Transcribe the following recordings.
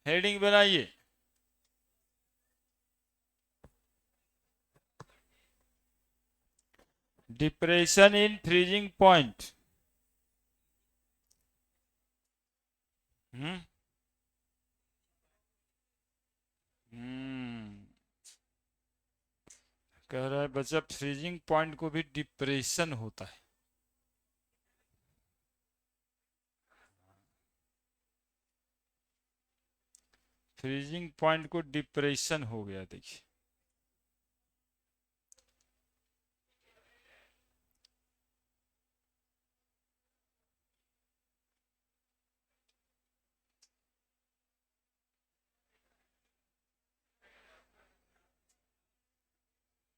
Heading बनाइए। Depression in freezing point. हम्म हम्म कह रहा है बच्चा फ्रीजिंग पॉइंट को भी डिप्रेशन होता है। फ्रीजिंग पॉइंट को डिप्रेशन हो गया, देखिए।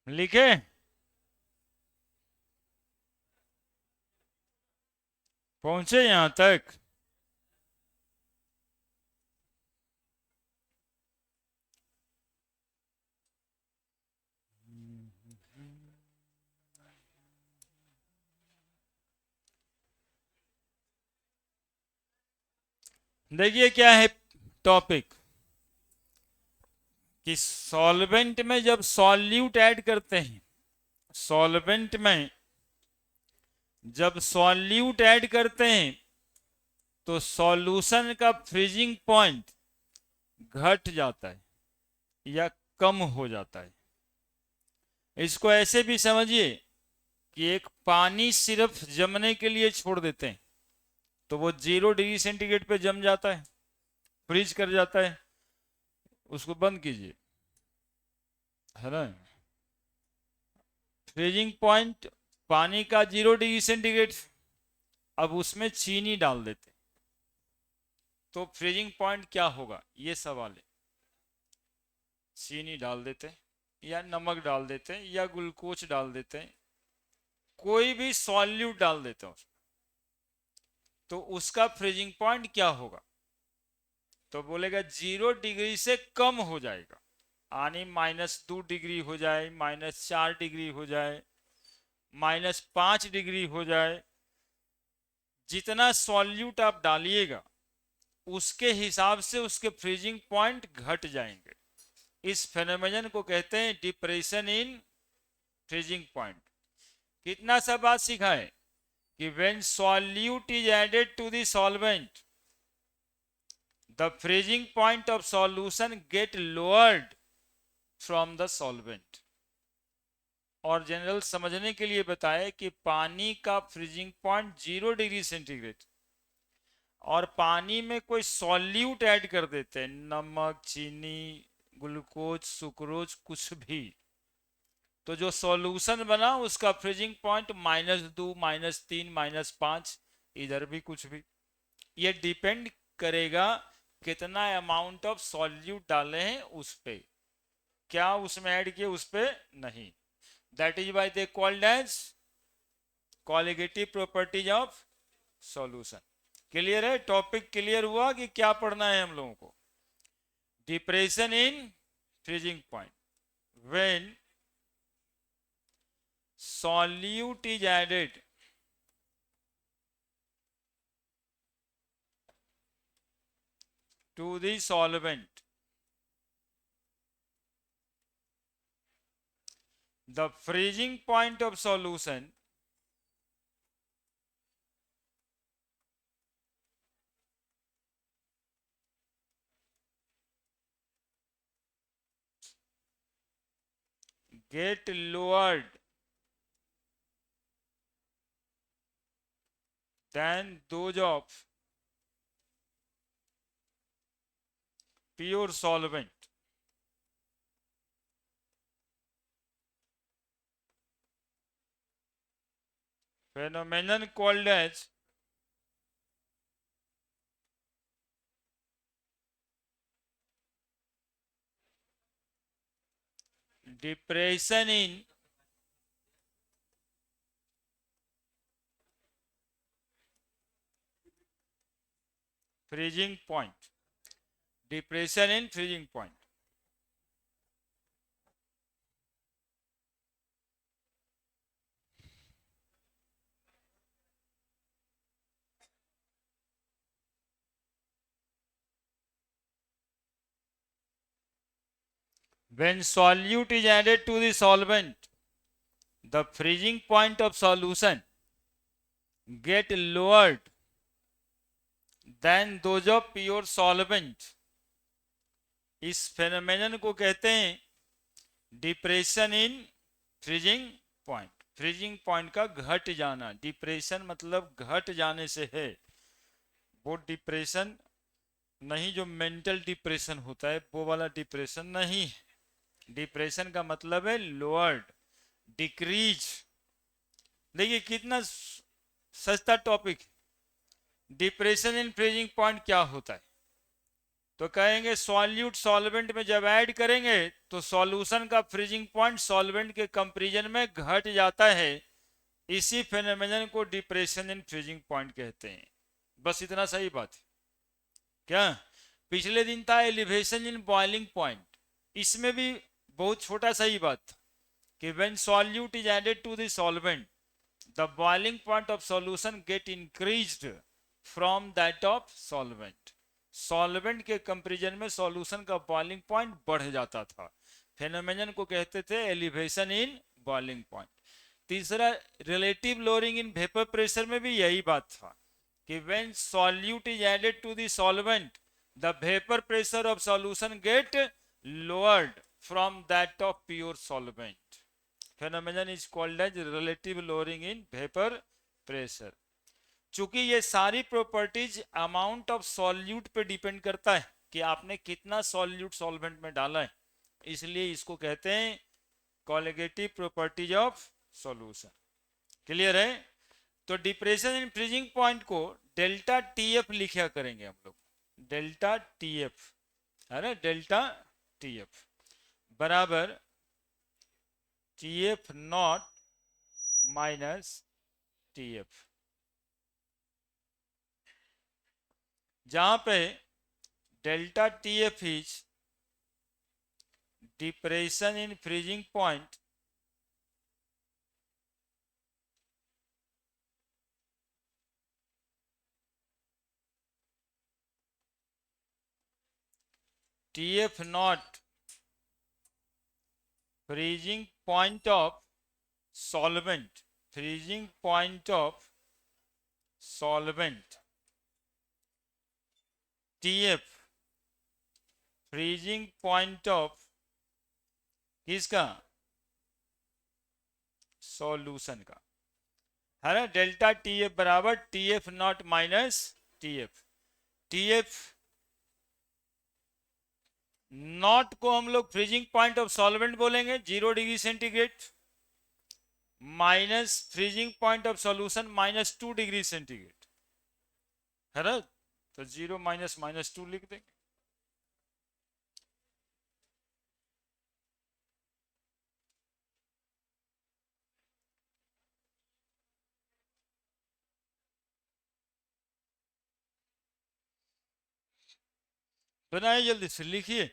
लिखे? पहुंचे यहां तक? देखिए क्या है टॉपिक, कि सॉल्वेंट में जब सॉल्यूट ऐड करते हैं, सॉल्वेंट में जब सॉल्यूट ऐड करते हैं तो सॉल्यूशन का फ्रीजिंग पॉइंट घट जाता है या कम हो जाता है। इसको ऐसे भी समझिए कि एक पानी सिर्फ जमने के लिए छोड़ देते हैं तो वो 0 डिग्री सेंटीग्रेड पे जम जाता है, फ्रीज कर जाता है। उसको बंद कीजिए, है ना। फ्रीजिंग पॉइंट पानी का 0 डिग्री सेंटीग्रेड। अब उसमें चीनी डाल देते तो फ्रीजिंग पॉइंट क्या होगा, ये सवाल है। चीनी डाल देते या नमक डाल देते या ग्लूकोज डाल देते, कोई भी सॉल्यूट डाल देते हो तो उसका फ्रीजिंग पॉइंट क्या होगा? तो बोलेगा 0 डिग्री से कम हो जाएगा। यानी -2 डिग्री हो जाए, -4 डिग्री हो जाए, -5 डिग्री हो जाए। जितना सॉल्यूट आप डालिएगा उसके हिसाब से उसके फ्रीजिंग पॉइंट घट जाएंगे। इस फेनोमेनन को कहते हैं डिप्रेशन इन फ्रीजिंग पॉइंट। कितना सा बात सीखा है कि when solute is added to the solvent the freezing point of solution get lowered from the solvent. और जनरल समझने के लिए बताए कि पानी का फ्रीजिंग पॉइंट 0 डिग्री सेंटीग्रेड, और पानी में कोई सॉल्यूट ऐड कर देते हैं, नमक, चीनी, ग्लूकोज, सुक्रोज, कुछ भी, तो जो सॉल्यूशन बना उसका फ्रीजिंग पॉइंट -2, -3, -5, इधर भी कुछ भी। ये डिपेंड करेगा कितना अमाउंट ऑफ सॉल्यूट डाले हैं उस पे, क्या उसमें ऐड किए उस पे नहीं। That is why they called as colligative properties of solution. Clear है? टॉपिक क्लियर हुआ कि क्या पढ़ना है हम लोगों को? Depression in freezing point when solute is added to the solvent, the freezing point of solution get lowered than those of pure solvent. Phenomenon called as depression in freezing point. Depression in freezing point. when solute is added to the solvent, the freezing point of solution get lowered than those of pure solvent. इस phenomenon को कहते हैं depression in freezing point. Freezing point का घट जाना, depression मतलब घट जाने से है, वो डिप्रेशन नहीं जो मेंटल डिप्रेशन होता है वो वाला डिप्रेशन नहीं। डिप्रेशन का मतलब है लोअर्ड, डिक्रीज। देखिए कितना सस्ता topic. Depression in freezing point क्या होता है, तो कहेंगे सॉल्यूट सॉल्वेंट में जब ऐड करेंगे तो सॉल्यूशन का फ्रीजिंग पॉइंट सॉल्वेंट के कंपैरिजन में घट जाता है। इसी फेनोमेनन को डिप्रेशन इन फ्रीजिंग पॉइंट कहते हैं। बस इतना सही बात है क्या। पिछले दिन था एलिवेशन इन बॉइलिंग पॉइंट, इसमें भी बहुत छोटा सा ही बात था कि when solute is added to the solvent the boiling point of solution get increased from that of solvent. Solvent के कंपैरिजन में सॉल्यूशन का बॉइलिंग पॉइंट बढ़ जाता था। फेनोमेनन को कहते थे एलिवेशन इन बॉइलिंग पॉइंट। तीसरा relative lowering in vapour pressure में भी यही बात था कि when solute is added to the solvent the vapour pressure of solution get lowered from that of pure solvent. Phenomenon is called as relative lowering in vapour pressure. चूंकि ये सारी properties amount of solute पे depend करता है कि आपने कितना solute solvent में डाला है, इसलिए इसको कहते हैं colligative properties of solution. Clear है। तो डिप्रेशन इन फ्रीजिंग पॉइंट को डेल्टा टीएफ लिखा करेंगे हम लोग, डेल्टा टीएफ है ना, डेल्टा टीएफ बराबर टीएफ नॉट माइनस टीएफ, जहां पे delta TF is depression in freezing point TF naught freezing point of solvent, freezing point of solvent, TF freezing point of किसका, सॉल्यूशन का, है ना। डेल्टा टीएफ बराबर TF not minus TF. TF not को हम लोग फ्रीजिंग पॉइंट ऑफ सॉल्वेंट बोलेंगे 0 degree centigrade, minus freezing point of solution -2 degree centigrade, है ना। तो 0 माइनस -2 लिख देंगे। बनाइए जल्दी से लिखिए।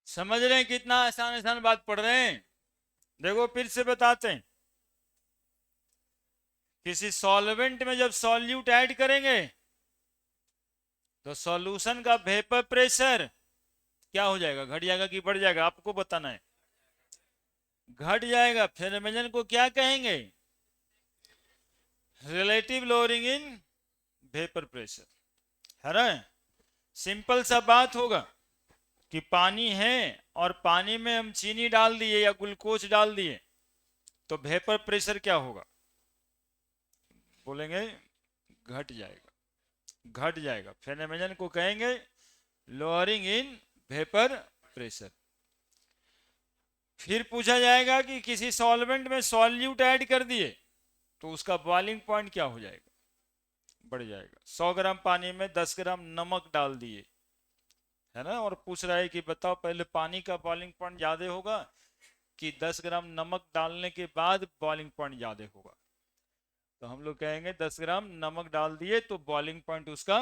समझ रहे हैं कितना आसान आसान बात पढ़ रहे हैं। देखो फिर से बताते हैं, किसी सॉल्वेंट में जब सॉल्यूट ऐड करेंगे तो सॉल्यूशन का वेपर प्रेशर क्या हो जाएगा, घट जाएगा कि बढ़ जाएगा, आपको बताना है। घट जाएगा। फेनोमेनन को क्या कहेंगे, relative lowering in vapour pressure, है ना। सिंपल सा बात होगा कि पानी है और पानी में हम चीनी डाल दिए या ग्लूकोज डाल दिए तो वेपर प्रेशर क्या होगा, बोलेंगे घट जाएगा, घट जाएगा। फेनोमेनन को कहेंगे लोअरिंग इन वेपर प्रेशर। फिर पूछा जाएगा कि किसी सॉल्वेंट में सॉल्यूट ऐड कर दिए तो उसका बॉइलिंग पॉइंट क्या हो जाएगा, बढ़ जाएगा। 100 ग्राम पानी में 10 ग्राम नमक डाल दिए, है ना, और पूछ रहा है कि बताओ पहले पानी का बॉइलिंग पॉइंट ज्यादा होगा कि 10 ग्राम नमक डालने के बाद बॉइलिंग पॉइंट ज्यादा होगा। तो हम लोग कहेंगे 10 ग्राम नमक डाल दिए तो बॉइलिंग पॉइंट उसका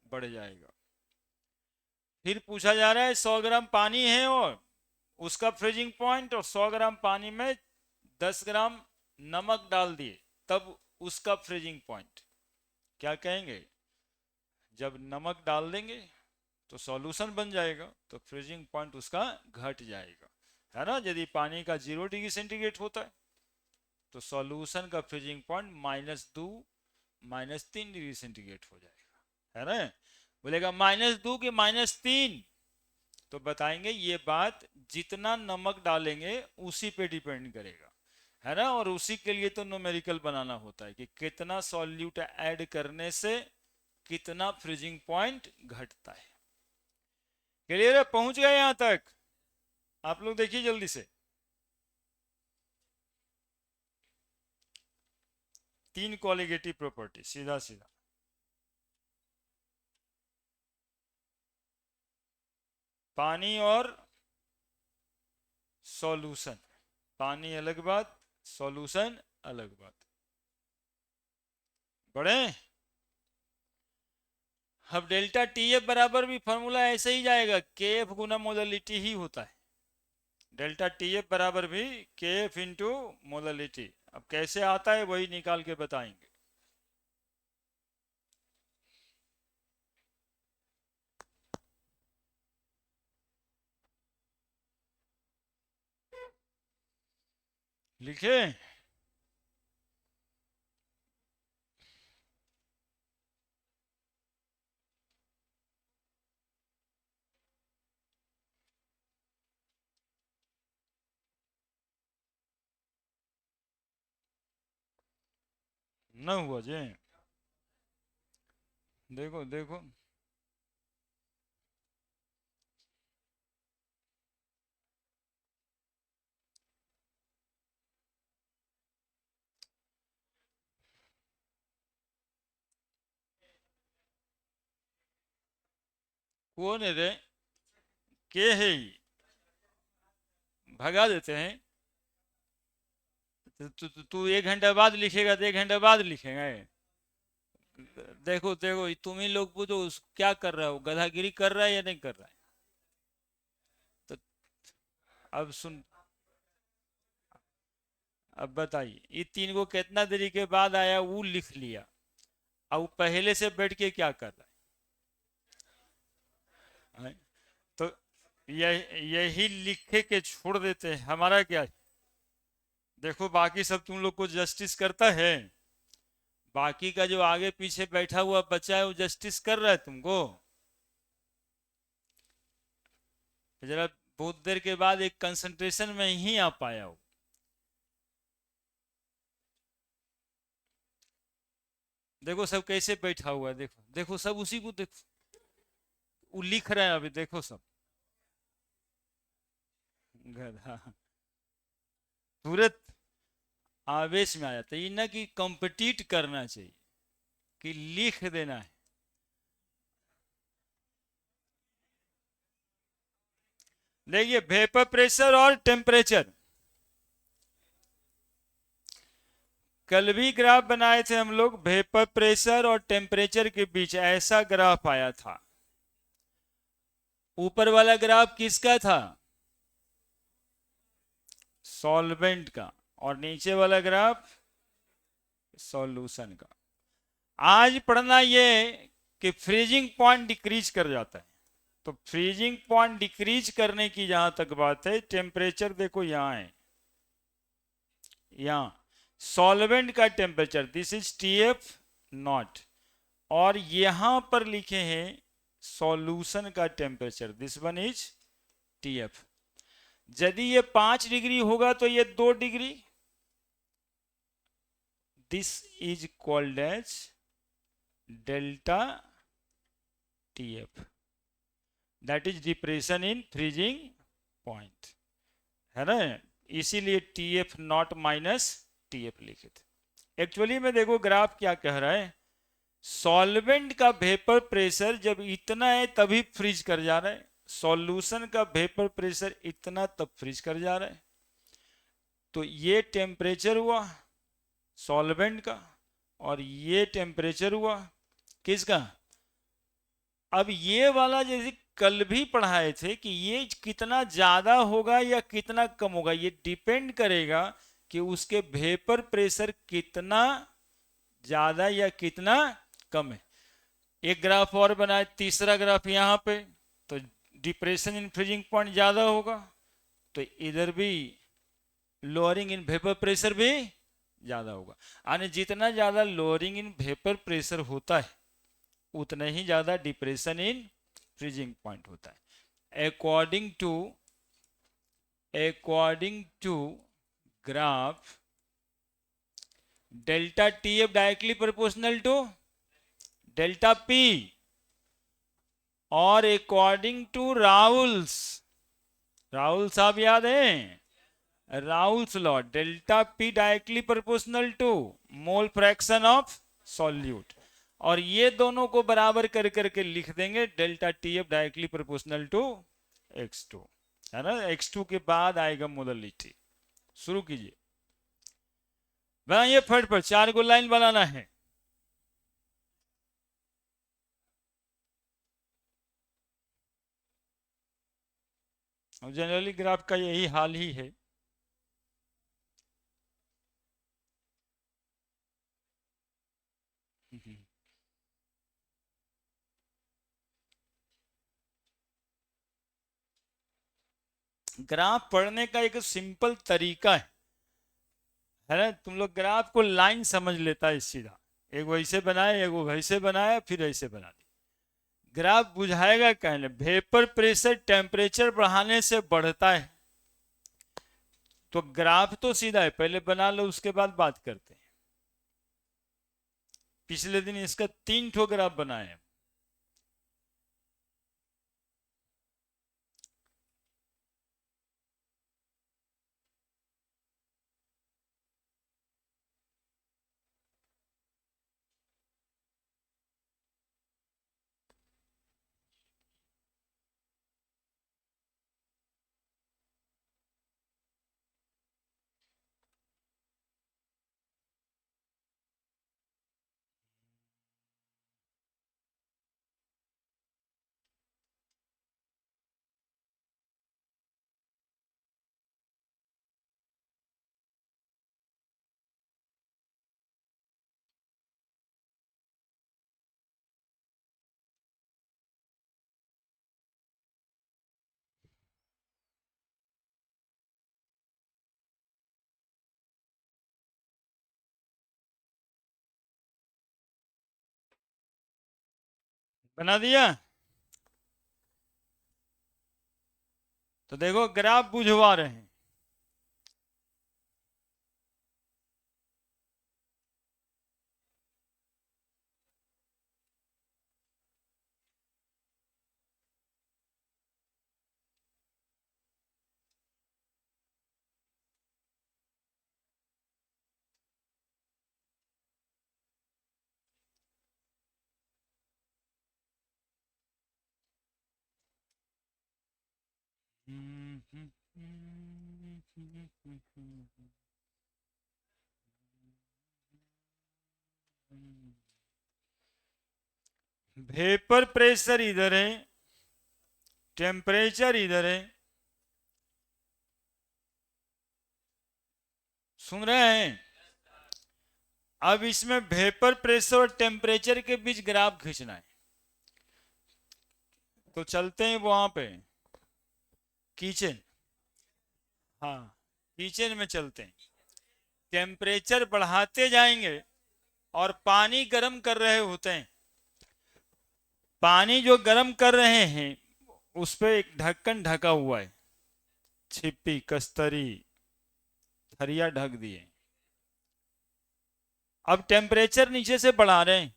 बढ़ जाएगा। फिर पूछा जा रहा है 100 ग्राम पानी है और उसका फ्रीजिंग पॉइंट, और 100 ग्राम पानी में 10 ग्राम नमक डाल दिए तब उसका फ्रीजिंग पॉइंट क्या कहेंगे। जब नमक डाल देंगे तो सॉल्यूशन बन जाएगा तो फ्रीजिंग पॉइंट उसका घट जाएगा, है ना। यदि पानी का 0 डिग्री सेंटीग्रेड होता है तो सॉल्यूशन का फ्रीजिंग पॉइंट -2 -3 डिग्री सेंटीग्रेड हो जाएगा, है ना। बोलेगा -2 के -3, तो बताएंगे ये बात जितना नमक डालेंगे उसी पे डिपेंड करेगा, है ना। और उसी के लिए तो न्यूमेरिकल बनाना होता है कि कितना सॉल्यूट ऐड करने से कितना फ्रीजिंग पॉइंट घटता है। क्लियर है, पहुंच गए यहां तक? आप लोग देखिए जल्दी से। 3 कॉलिगेटिव प्रॉपर्टी सीधा सीधा। पानी और सॉल्यूशन, पानी अलग बात, सॉल्यूशन अलग बात। बढ़े। अब डेल्टा टी एफ बराबर भी फॉर्मूला ऐसे ही जाएगा, के एफ गुना मोललिटी ही होता है। डेल्टा टी एफ बराबर भी के एफ इंटू मोललिटी। अब कैसे आता है वही निकाल के बताएंगे। लिखे। न हुआ जे, देखो देखो। कौन है रे, के है ही, भगा देते हैं। तू 1 घंटा बाद लिखेगा तो 1 घंटा बाद लिखेगा। देखो देखो तुम ही लोग पूछो क्या कर रहा है, वो गधागिरी कर रहा है या नहीं कर रहा है। तो अब सुन, अब बताइए ये 3 को कितना देरी के बाद आया वो लिख लिया, अब पहले से बैठ के क्या कर रहा है। तो यही लिखे के छोड़ देते हैं, हमारा क्या। देखो बाकी सब तुम लोग को जस्टिस करता है, बाकी का जो आगे पीछे बैठा हुआ बच्चा है वो जस्टिस कर रहा है तुमको। जरा बहुत देर के बाद एक कंसंट्रेशन में ही आ पाया हो। देखो सब कैसे बैठा हुआ है, देखो देखो सब उसी को देखो, वो लिख रहे हैं अभी, देखो सब गधा तुरंत आवेश में आ जाता है। ये ना कि कंपटीट करना चाहिए कि लिख देना है। देखिए वेपर प्रेशर और टेम्परेचर, कल भी ग्राफ बनाए थे हम लोग, वेपर प्रेशर और टेम्परेचर के बीच ऐसा ग्राफ आया था। ऊपर वाला ग्राफ किसका था, सॉल्वेंट का, और नीचे वाला ग्राफ सॉल्यूशन का। आज पढ़ना ये कि फ्रीजिंग पॉइंट डिक्रीज कर जाता है, तो फ्रीजिंग पॉइंट डिक्रीज करने की जहां तक बात है, टेम्परेचर देखो यहां है, यहां सॉल्वेंट का temperature this is T F naught, और यहां पर लिखे हैं सॉल्यूशन का temperature this one is T F. यदि ये 5 डिग्री होगा तो ये 2 degree, this is called as delta TF, that is depression in freezing point, है ना। इसीलिए TF नॉट माइनस TF लिखे थे। एक्चुअली में देखो ग्राफ क्या कह रहा है, सॉल्वेंट का वेपर प्रेशर जब इतना है तभी फ्रीज कर जा रहा है, सॉल्यूशन का वेपर प्रेशर इतना तब फ्रीज कर जा रहा है। तो ये टेम्परेचर हुआ सॉल्वेंट का और ये टेम्परेचर हुआ किसका। अब ये वाला जैसे कल भी पढ़ाए थे कि ये कितना ज्यादा होगा या कितना कम होगा, ये डिपेंड करेगा कि उसके वेपर प्रेशर कितना ज्यादा या कितना कम है। एक ग्राफ और बनाए, तीसरा ग्राफ यहाँ पे, तो डिप्रेशन इन फ्रीजिंग पॉइंट ज्यादा होगा, तो इधर भी लोअरिंग इन वेपर प्रेशर भी ज्यादा होगा। यानी जितना ज्यादा लोअरिंग इन वेपर प्रेशर होता है उतना ही ज्यादा डिप्रेशन इन फ्रीजिंग पॉइंट होता है। According to graph delta TF directly proportional to delta P, और अकॉर्डिंग टू राउल्स आप याद है, Raoult's law, delta P directly proportional to mole fraction of solute, और ये दोनों को बराबर कर करके लिख देंगे delta TF directly proportional to x2, है ना। x2 के बाद आएगा मोललिटी। शुरू कीजिए, बनाइए फट पर, 4 को लाइन बनाना है। जनरली ग्राफ का यही हाल ही है। ग्राफ पढ़ने का एक सिंपल तरीका है ना। तुम लोग ग्राफ को लाइन समझ लेता है सीधा, एक वैसे बनाए एक वैसे बनाया फिर ऐसे बना दी। ग्राफ बुझाएगा कहने, वेपर प्रेशर टेम्परेचर बढ़ाने से बढ़ता है, तो ग्राफ तो सीधा है, पहले बना लो उसके बाद बात करते हैं। पिछले दिन इसका 3 ठो ग्राफ बनाए। बना दिया, तो देखो ग्राफ बुझवा रहे हैं। वेपर प्रेशर इधर है, टेम्परेचर इधर है, सुन रहे हैं। अब इसमें वेपर प्रेशर और टेम्परेचर के बीच ग्राफ खींचना है, तो चलते हैं वहां पे किचन, हाँ किचन में चलते हैं। टेम्परेचर बढ़ाते जाएंगे और पानी गर्म कर रहे होते हैं। पानी जो गर्म कर रहे हैं उस पर एक ढक्कन ढका हुआ है, छिप्पी कस्तरी थरिया ढक दिए। अब टेम्परेचर नीचे से बढ़ा रहे हैं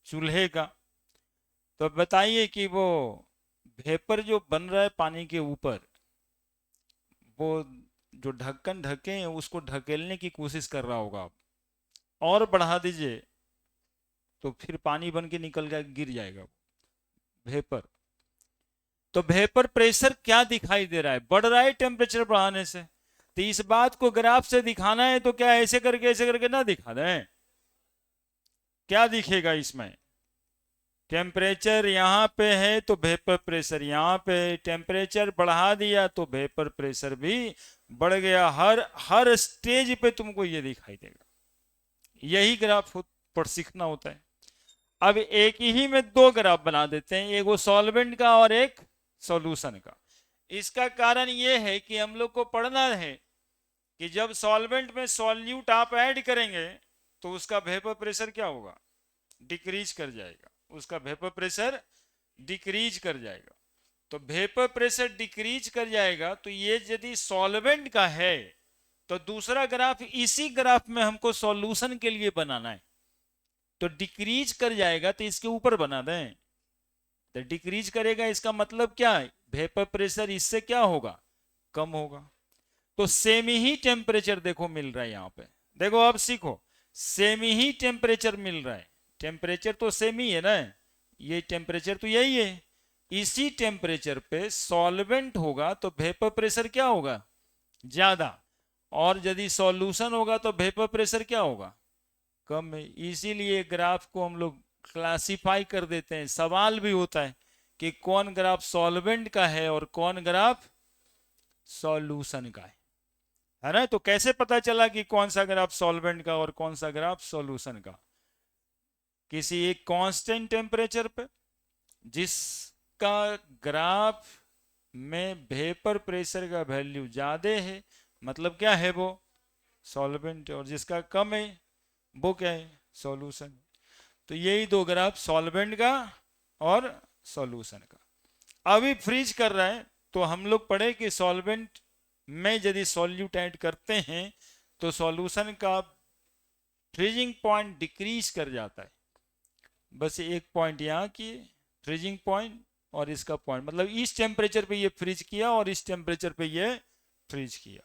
चूल्हे का, तो बताइए कि वो वेपर जो बन रहा है पानी के ऊपर, वो जो ढक्कन ढके हैं उसको ढकेलने की कोशिश कर रहा होगा आप, और बढ़ा दीजिए तो फिर पानी बन के निकल गया, गिर जाएगा वेपर। तो वेपर प्रेशर क्या दिखाई दे रहा है, बढ़ रहा है टेम्परेचर बढ़ाने से। तो इस बात को ग्राफ से दिखाना है तो क्या ऐसे करके ना दिखा दें, क्या दिखेगा इसमें, टेम्परेचर यहाँ पे है तो वेपर प्रेशर यहाँ पे है, टेम्परेचर बढ़ा दिया तो वेपर प्रेशर भी बढ़ गया। हर हर स्टेज पे तुमको ये दिखाई देगा। यही ग्राफ पर सीखना होता है। अब एक ही में दो ग्राफ बना देते हैं, एक वो सॉल्वेंट का और एक सॉल्यूशन का। इसका कारण ये है कि हम लोग को पढ़ना है कि जब सॉल्वेंट में सॉल्यूट आप ऐड करेंगे तो उसका वेपर प्रेशर क्या होगा, डिक्रीज कर जाएगा, उसका वेपर प्रेशर डिक्रीज कर जाएगा। तो वेपर प्रेशर डिक्रीज कर जाएगा, तो ये यदि सॉल्वेंट का है तो दूसरा ग्राफ इसी ग्राफ में हमको सॉल्यूशन के लिए बनाना है, तो डिक्रीज कर जाएगा तो इसके ऊपर बना दें। तो डिक्रीज करेगा इसका मतलब क्या है, वेपर प्रेशर इससे क्या होगा, कम होगा। तो सेम ही टेम्परेचर देखो मिल रहा है यहां पे, देखो अब सीखो, सेम ही टेम्परेचर मिल रहा है, टेम्परेचर तो सेम ही है ना, ये टेम्परेचर तो यही है। इसी टेम्परेचर पे सॉल्वेंट होगा तो वेपर प्रेशर क्या होगा, ज्यादा, और यदि सॉल्यूशन होगा तो वेपर प्रेशर क्या होगा, कम है। इसीलिए ग्राफ को हम लोग क्लासिफाई कर देते हैं, सवाल भी होता है कि कौन ग्राफ सॉल्वेंट का है और कौन ग्राफ सॉल्यूशन का है ना। तो कैसे पता चला कि कौन सा ग्राफ सॉल्वेंट का और कौन सा ग्राफ सॉल्यूशन का, किसी एक कांस्टेंट टेम्परेचर पे जिसका ग्राफ में वेपर प्रेशर का वैल्यू ज्यादा है, मतलब क्या है वो सॉल्वेंट, और जिसका कम है वो क्या है सॉल्यूशन। तो यही दो ग्राफ सॉल्वेंट का और सॉल्यूशन का। अभी फ्रीज कर रहा है तो हम लोग पढ़े कि सॉल्वेंट में यदि सॉल्यूट ऐड करते हैं तो सॉल्यूशन का फ्रीजिंग पॉइंट डिक्रीज कर जाता है। बस एक पॉइंट यहाँ की फ्रीजिंग पॉइंट और इसका पॉइंट, मतलब इस टेम्परेचर पे ये फ्रीज किया और इस टेम्परेचर पे ये फ्रीज किया,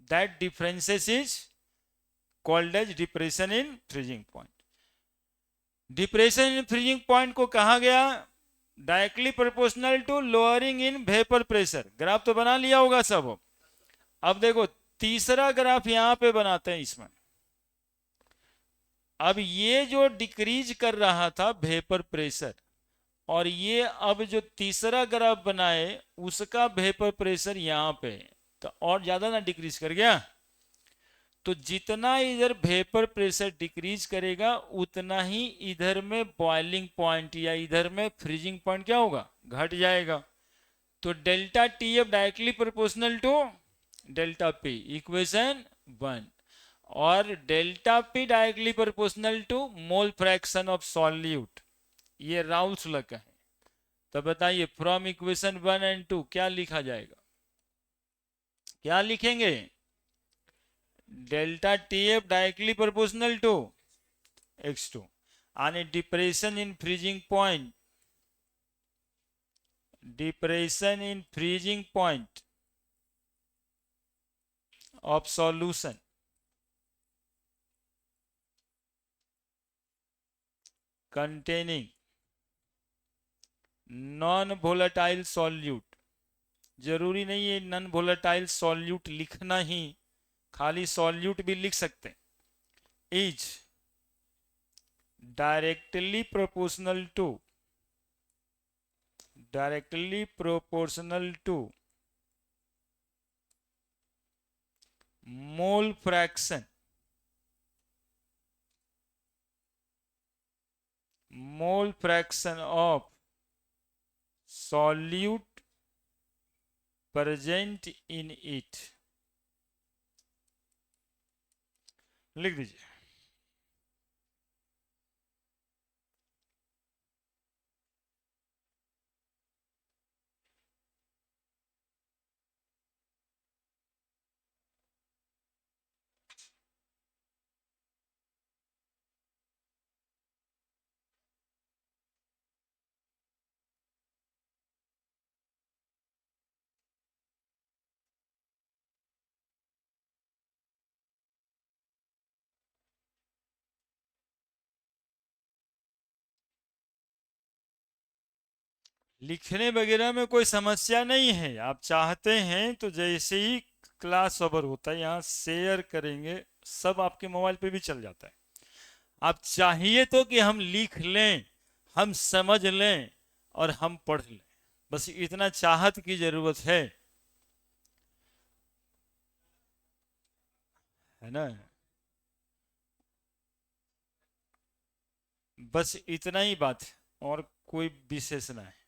that differences is called as depression in freezing point. Depression in freezing point को कहा गया directly proportional to lowering in vapour pressure. Graph तो बना लिया होगा सब। अब देखो तीसरा ग्राफ यहां पे बनाते हैं इसमें। अब ये जो डिक्रीज कर रहा था वेपर प्रेशर, और ये अब जो तीसरा ग्राफ बनाए उसका वेपर प्रेशर यहां पे, तो और ज्यादा ना डिक्रीज कर गया। तो जितना इधर वेपर प्रेशर डिक्रीज करेगा उतना ही इधर में बॉइलिंग पॉइंट या इधर में फ्रीजिंग पॉइंट क्या होगा, घट जाएगा। तो delta T F directly proportional to delta P, equation 1। और delta P directly proportional to mole fraction of solute, ये राउल्स लॉ का है। तो बताइए फ्रॉम इक्वेशन 1 एंड 2 क्या लिखा जाएगा, क्या लिखेंगे, delta T F directly proportional to x2 आणि depression in freezing point, depression in freezing point of solution containing non volatile solute. जरूरी नहीं है नॉन वोलेटाइल सॉल्यूट लिखना ही, खाली सॉल्यूट भी लिख सकते हैं। Is directly proportional to mole fraction of solute present in it, लिख दीजिए। लिखने वगैरह में कोई समस्या नहीं है। आप चाहते हैं तो जैसे ही क्लास ओवर होता है यहाँ शेयर करेंगे, सब आपके मोबाइल पे भी चल जाता है। आप चाहिए तो कि हम लिख लें, हम समझ लें और हम पढ़ लें, बस इतना चाहत की जरूरत है ना। बस इतना ही बात है, और कोई विशेष ना है।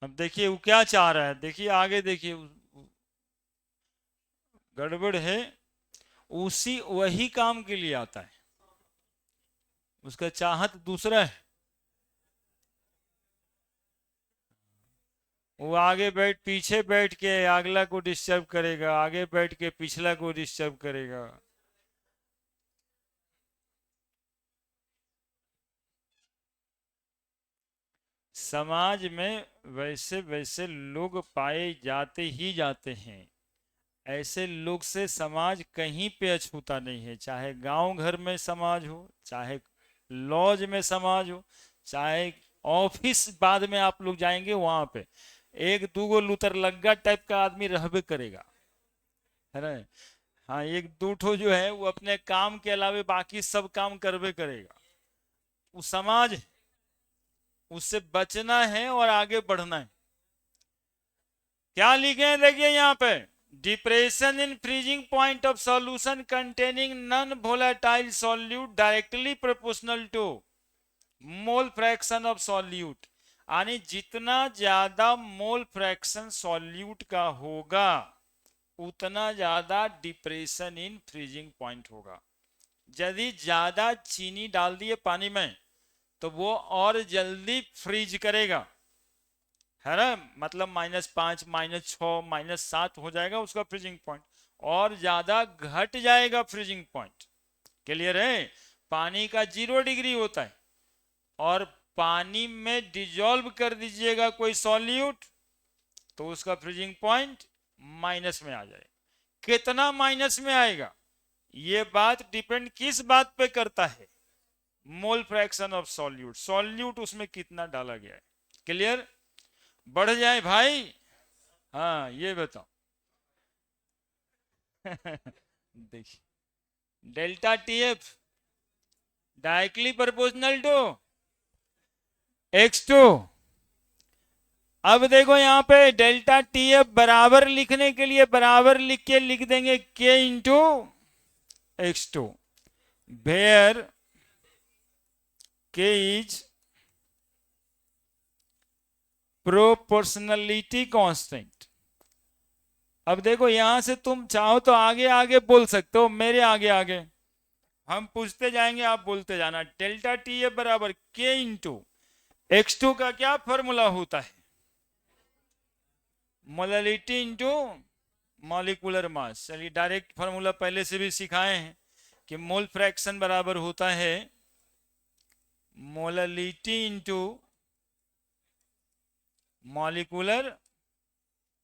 अब देखिए वो क्या चाह रहा है, देखिए आगे देखिए, गड़बड़ है। उसी वही काम के लिए आता है, उसका चाहत दूसरा है। वो आगे बैठ पीछे बैठ के अगला को डिस्टर्ब करेगा, आगे बैठ के पिछला को डिस्टर्ब करेगा। समाज में वैसे वैसे लोग पाए जाते ही जाते हैं। ऐसे लोग से समाज कहीं पे अछूता नहीं है, चाहे गांव घर में समाज हो, चाहे लॉज में समाज हो, चाहे ऑफिस बाद में आप लोग जाएंगे वहां पे एक दूगो लुतर लग्गा टाइप का आदमी रहबे करेगा, है ना। हाँ, एक दो ठो जो है वो अपने काम के अलावे बाकी सब काम करबे करेगा। वो समाज है, उससे बचना है और आगे बढ़ना है। क्या लिखे हैं देखिए यहाँ पे, depression in freezing point of solution containing non volatile solute directly proportional to mole fraction of solute. यानी जितना ज्यादा मोल फ्रैक्शन सॉल्यूट का होगा उतना ज्यादा डिप्रेशन इन फ्रीजिंग पॉइंट होगा। यदि ज्यादा चीनी डाल दिए पानी में तो वो और जल्दी फ्रीज करेगा, है ना। मतलब -5 -6 -7 हो जाएगा उसका फ्रीजिंग पॉइंट, और ज्यादा घट जाएगा फ्रीजिंग पॉइंट। क्लियर है। पानी का 0 डिग्री होता है, और पानी में डिजोल्व कर दीजिएगा कोई सॉल्यूट तो उसका फ्रीजिंग पॉइंट माइनस में आ जाए। कितना माइनस में आएगा ये बात डिपेंड किस बात पे करता है, मोल फ्रैक्शन ऑफ सॉल्यूट, सॉल्यूट उसमें कितना डाला गया है। क्लियर। बढ़ जाए भाई। हाँ ये बताओ। देखिए, delta T F directly proportional to x2। अब देखो यहाँ पे डेल्टा टी एफ बराबर लिखने के लिए बराबर लिख के लिख देंगे k into x2, where k is proportionality constant. अब देखो यहां से तुम चाहो तो आगे आगे बोल सकते हो, मेरे आगे आगे हम पूछते जाएंगे, आप बोलते जाना। डेल्टा टी एफ बराबर k इंटू x2 का क्या फॉर्मूला होता है, मोलरिटी इंटू मॉलिक्यूलर मास। चलिए डायरेक्ट फॉर्मूला पहले से भी सिखाए हैं कि मोल फ्रैक्शन बराबर होता है मोलरिटी इंटू मॉलिक्यूलर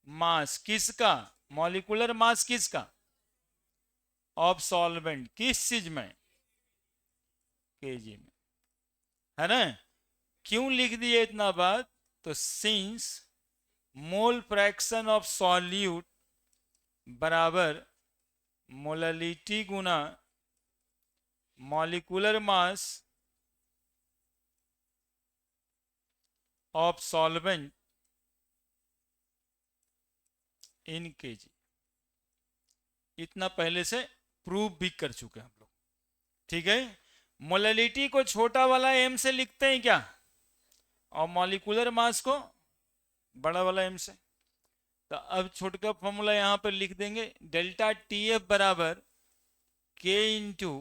मास। किसका, मॉलिक्यूलर मास किसका, ऑफ सॉल्वेंट। किस चीज में, केजी में, है ना। क्यों लिख दिए इतना बात, तो since mole fraction of solute बराबर मोलरिटी गुना molecular mass of solvent in kg. इतना पहले से प्रूव भी कर चुके हैं हम लोग, ठीक है। मोलरिटी को छोटा वाला m से लिखते हैं क्या, और मॉलिक्यूलर मास को बड़ा वाला m से। तो अब छोटा फॉर्मूला यहां पर लिख देंगे, डेल्टा टी एफ बराबर k into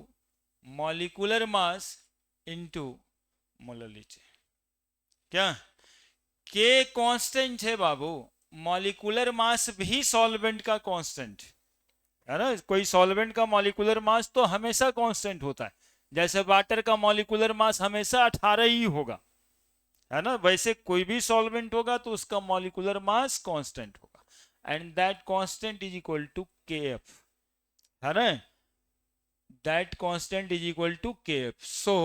molecular mass into molarity. क्या, k कांस्टेंट है बाबू, मॉलिक्यूलर मास भी सॉल्वेंट का कांस्टेंट, है ना। कोई सॉल्वेंट का मॉलिक्यूलर मास तो हमेशा कांस्टेंट होता है, जैसे वाटर का मॉलिक्यूलर मास हमेशा 18 ही होगा, है ना। वैसे कोई भी सॉल्वेंट होगा तो उसका मॉलिक्यूलर मास कांस्टेंट होगा, and that constant is equal to K F, है ना। That constant is equal to K F. So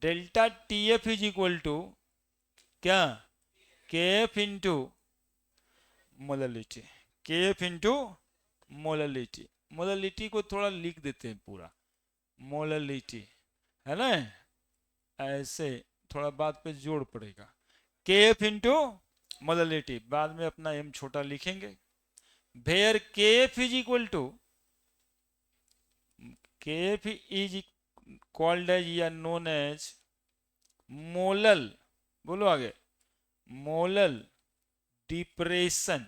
delta T F is equal to क्या, K F into molality, K F into molality. Molality को थोड़ा लिख देते हैं पूरा, molality, है ना। ऐसे थोड़ा बात पे जोड़ पड़ेगा, के एफ इंटू मोललिटी, बाद में अपना एम छोटा लिखेंगे। वेयर के F is equal to, K F is called as या नोन एज मोलल, बोलो आगे, molal depression,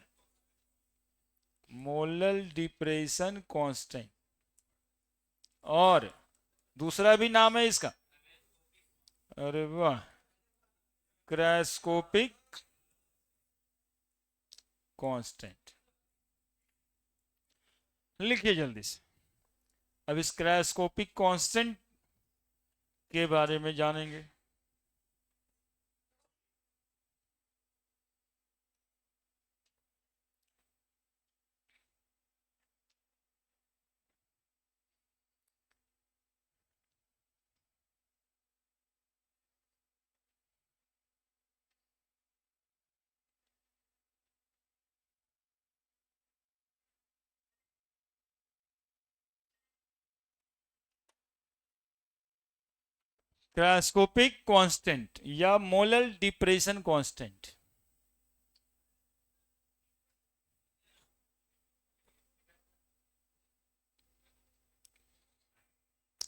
molal depression constant. और दूसरा भी नाम है इसका, अरे वाह, क्रैस्कोपिक कांस्टेंट। लिखिए जल्दी से। अब इस क्रैस्कोपिक कांस्टेंट के बारे में जानेंगे। क्रैस्कोपिक कांस्टेंट या मोलल डिप्रेशन कांस्टेंट,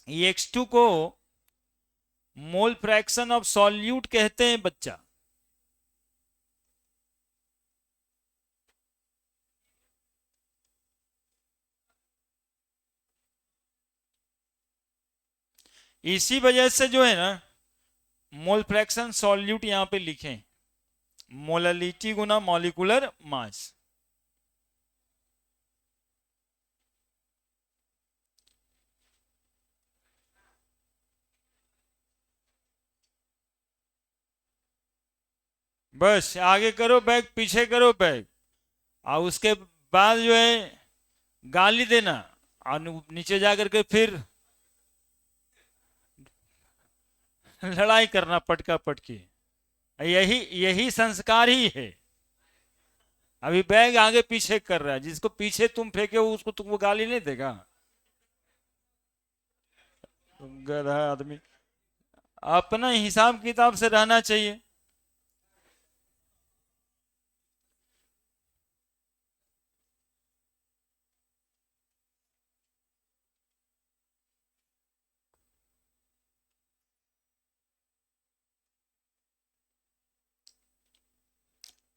ये X2 को मोल फ्रैक्शन ऑफ सॉल्यूट कहते हैं बच्चा। इसी वजह से जो है ना, मोल फ्रैक्शन सॉल्यूट यहां पे लिखें, मोललिटी गुना मॉलिक्यूलर मास। बस आगे करो बैग, पीछे करो बैग, और उसके बाद जो है गाली देना, और नीचे जाकर के फिर लड़ाई करना पटका पटकी, यही यही संस्कार ही है। अभी बैग आगे पीछे कर रहा है, जिसको पीछे तुम फेंके हो उसको तुमको गाली नहीं देगा, गधा आदमी। अपना हिसाब किताब से रहना चाहिए।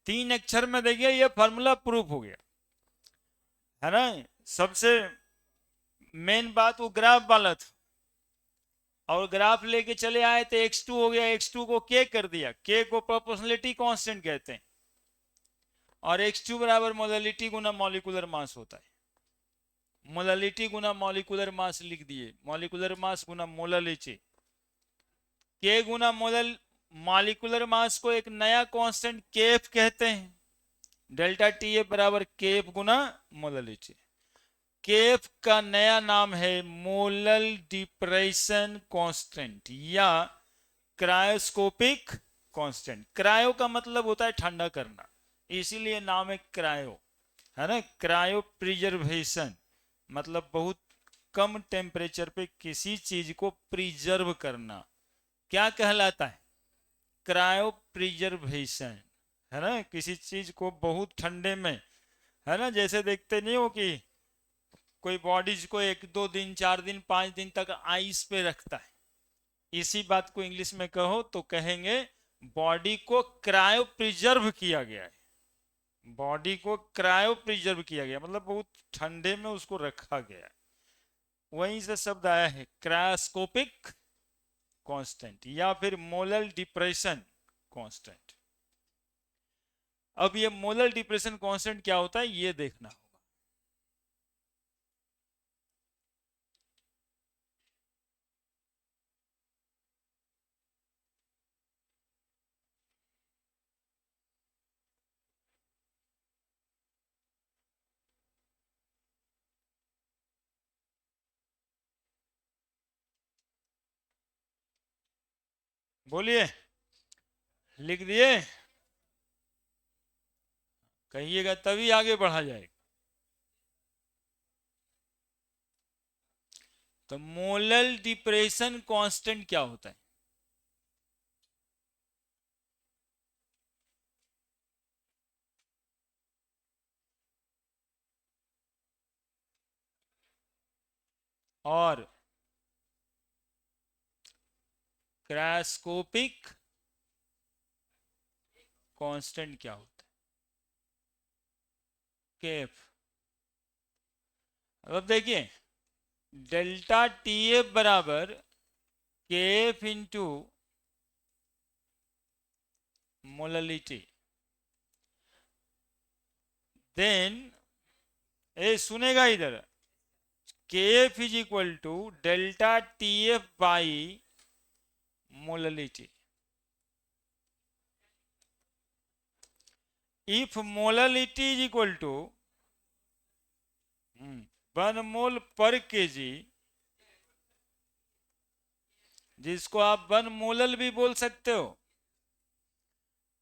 तीन अक्षर में देखिए ये फॉर्मूला प्रूफ हो गया, है ना। सबसे मेन बात वो ग्राफ वाला था, और ग्राफ लेके चले आए तो x2 हो गया, x2 को k कर दिया, k को प्रोपोर्शनलिटी कांस्टेंट कहते हैं, और x2 बराबर मोललिटी गुना मॉलिक्यूलर मास होता है। मोललिटी गुना मॉलिक्यूलर मास लिख दिए, मॉलिक्यूलर मास गुना मोललिटी, k गुना मोलल मॉलिक्यूलर मास को एक नया कांस्टेंट kf कहते हैं, डेल्टा टी एफ बराबर kf गुना मोललिटी। केफ का नया नाम है मोलल डिप्रेशन कांस्टेंट या क्रायोस्कोपिक कांस्टेंट। क्रायो का मतलब होता है ठंडा करना, इसीलिए नाम है क्रायो, है ना। क्रायो प्रिजर्वेशन मतलब बहुत कम टेम्परेचर पे किसी चीज को प्रिजर्व करना, क्या कहलाता है, क्रायो प्रिजर्वेशन, है ना। किसी चीज को बहुत ठंडे में, है ना, जैसे देखते नहीं हो कि कोई बॉडीज को 1-2 दिन 4 दिन 5 दिन तक आइस पे रखता है, इसी बात को इंग्लिश में कहो तो कहेंगे बॉडी को क्रायो प्रिजर्व किया गया है। बॉडी को क्रायो प्रिजर्व किया गया मतलब बहुत ठंडे में उसको रखा गया है, वहीं से शब्द आया है क्रायोस्कोपिक कांस्टेंट या फिर मोलल डिप्रेशन कांस्टेंट। अब ये मोलल डिप्रेशन कांस्टेंट क्या होता है ये देखना, बोलिए, लिख दिए? कहिएगा तभी आगे बढ़ा जाएगा। तो मोलल डिप्रेशन कांस्टेंट क्या होता है? और क्रैस्कोपिक कांस्टेंट क्या होता है? केफ। अब देखिए, डेल्टा टी एफ बराबर केफ इंटू मोललिटी। देन ए सुनेगा इधर, K F is equal to delta T F by molality. If molality is equal to 1 mole per kg, जिसको आप 1 मोलल भी बोल सकते हो,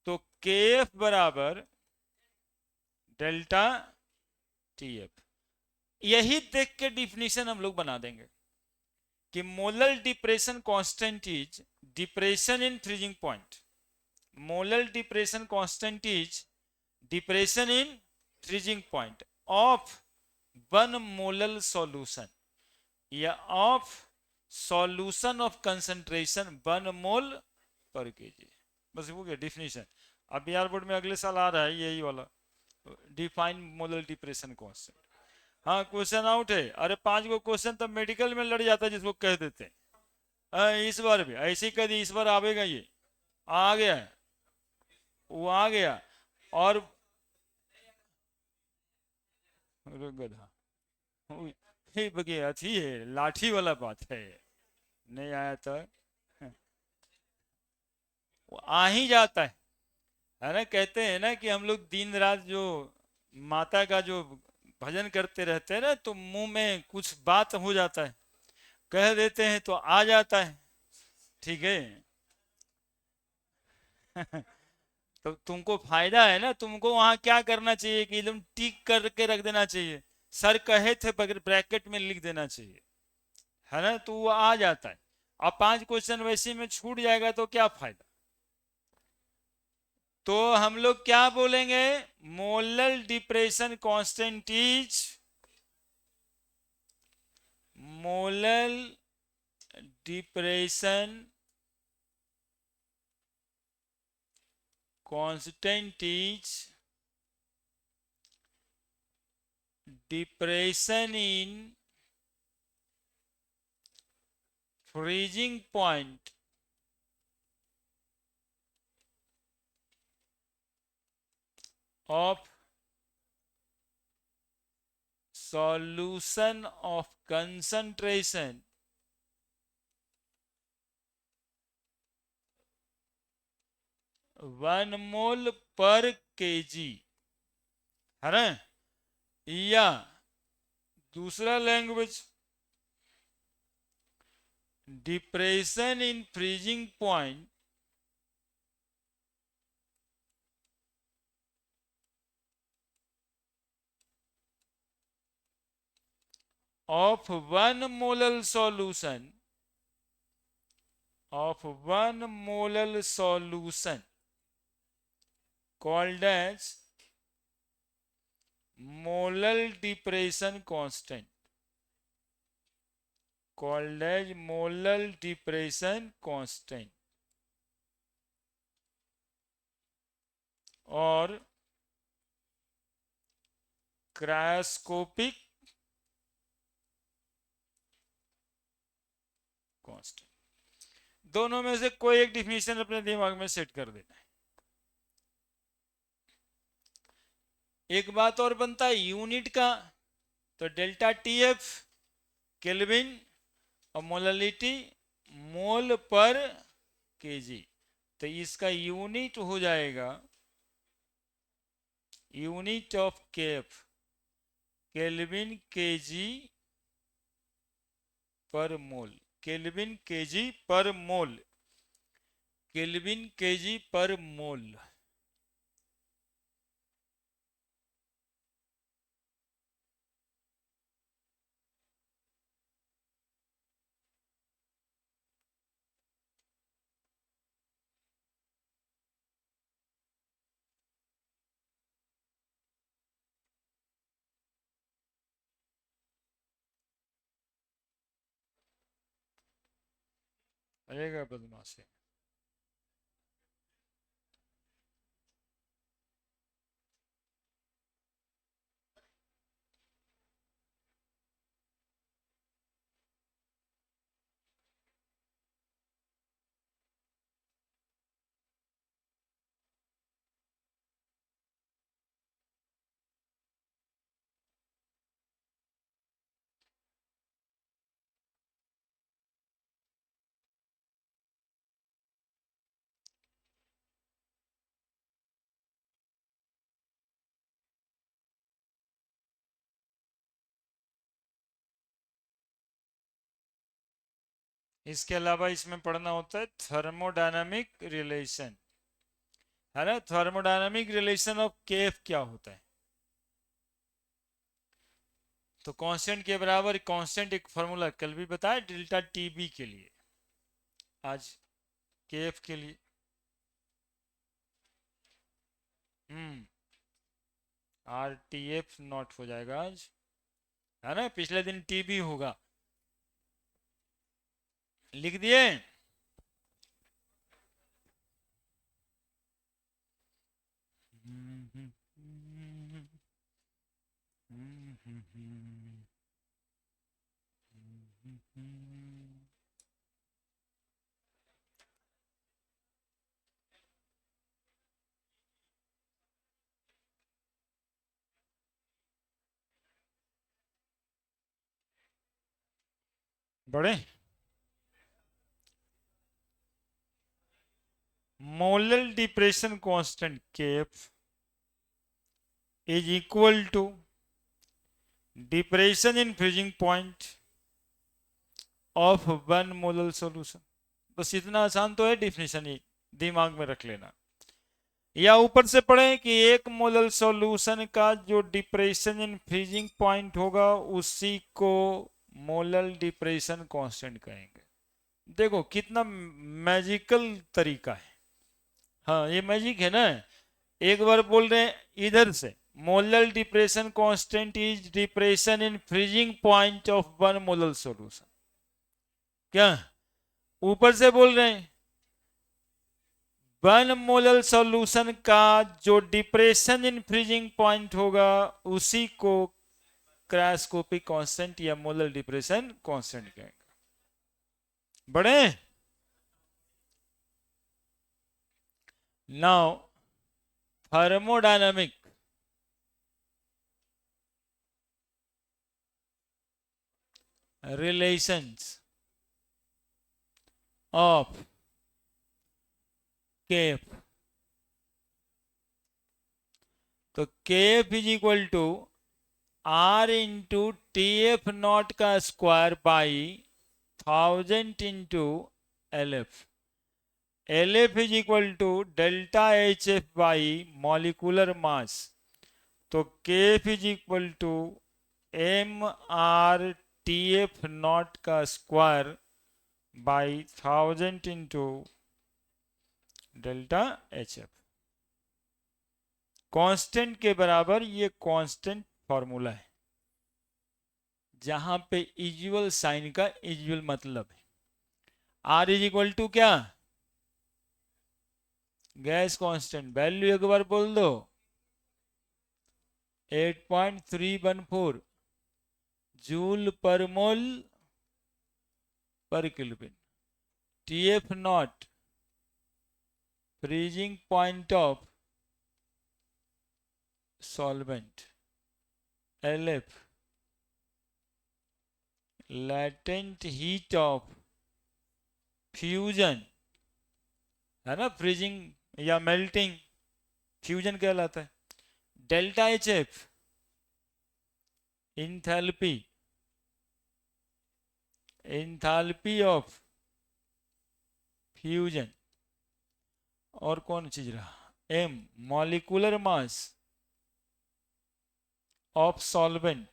तो केएफ बराबर डेल्टा टीएफ। यही देख के डिफिनीशन हम लोग बना देंगे कि molal depression constant is depression in freezing point. Molal depression constant is depression in freezing point of 1 molal solution, या of solution of concentration 1 mole per KG. बस वो क्या डिफिनीशन। अब बिहार बोर्ड में अगले साल आ रहा है यही वाला, डिफाइन मोलल डिप्रेशन कांस्टेंट। हाँ, क्वेश्चन आउट है। अरे 5 गो क्वेश्चन तो मेडिकल में लड़ जाता है जिसको कह देते हैं। इस बार भी ऐसे ही कह दी, इस बार आवेगा ये, आ गया है, वो आ गया। और गधा अथी है, लाठी वाला बात है, नहीं आया तो वो आ ही जाता है ना। कहते हैं ना कि हम लोग दिन रात जो माता का जो भजन करते रहते हैं ना, तो मुंह में कुछ बात हो जाता है, कह देते हैं तो आ जाता है। ठीक है। तो तुमको फायदा है ना, तुमको वहां क्या करना चाहिए कि एकदम टिक करके रख देना चाहिए, सर कहे थे ब्रैकेट में लिख देना चाहिए, है ना, तो वो आ जाता है। अब 5 क्वेश्चन वैसे में छूट जाएगा तो क्या फायदा। तो हम लोग क्या बोलेंगे, molal depression constant is molal depression constant is depression in freezing point of solution of concentration 1 mole per KG, है ना। या दूसरा language, depression in freezing point of 1 molar solution called as molar depression constant, called as molar depression constant। और cryoscopic constant. दोनों में से कोई एक डिफिनेशन अपने दिमाग में सेट कर देना है। एक बात और बनता है यूनिट का, तो डेल्टा टी एफ केल्विन और मोललिटी मोल पर केजी, तो इसका यूनिट हो जाएगा unit of Kaif kelvin kg पर मोल, केल्विन केजी पर मोल। केल्विन केजी पर मोल। आएगा बदमाशी। इसके अलावा इसमें पढ़ना होता है थर्मोडायनामिक रिलेशन, है ना। थर्मोडायनामिक रिलेशन ऑफ केएफ क्या होता है? तो कांस्टेंट के बराबर कांस्टेंट एक फॉर्मूला कल भी बताया डेल्टा टीबी के लिए, आज केएफ के लिए। आर टी एफ नॉट हो जाएगा आज, है ना। पिछले दिन टीबी होगा, लिख दिए। बड़े molar depression constant KF is equal to depression in freezing point of one molar solution. बस इतना आसान तो है, डिफिनेशन ही दिमाग में रख लेना। या ऊपर से पढ़े कि एक मोलर सॉल्यूशन का जो डिप्रेशन इन फ्रीजिंग पॉइंट होगा उसी को मोलर डिप्रेशन कांस्टेंट कहेंगे। देखो कितना मैजिकल तरीका है। हाँ ये मैजिक है ना। एक बार बोल रहे हैं इधर से, molar depression constant is depression in freezing point of one molar solution. क्या ऊपर से बोल रहे हैं वन मोलर सॉल्यूशन का जो डिप्रेशन इन फ्रीजिंग पॉइंट होगा उसी को क्रायोस्कोपिक कांस्टेंट या मोलर डिप्रेशन कांस्टेंट कहेंगे। बड़े now thermodynamic relations of kf, तो kf is equal to R into T F not का square by 1000 into L F. L F is equal to delta H F by molecular mass. तो K F is equal to M R T F not का square by 1000 into delta H F. Constant के बराबर ये constant formula है जहां पे equal sign का इजुअल मतलब है। आर इज इक्वल टू क्या? गैस कांस्टेंट वैल्यू एक बार बोल दो, 8.314 जूल पर मोल पर kelvin. TF naught freezing point of solvent, LF latent heat of fusion, है ना। फ्रीजिंग या मेल्टिंग फ्यूजन कहलाता है। Delta H F enthalpy, enthalpy of fusion, और कौन चीज रहा, M molecular mass of solvent.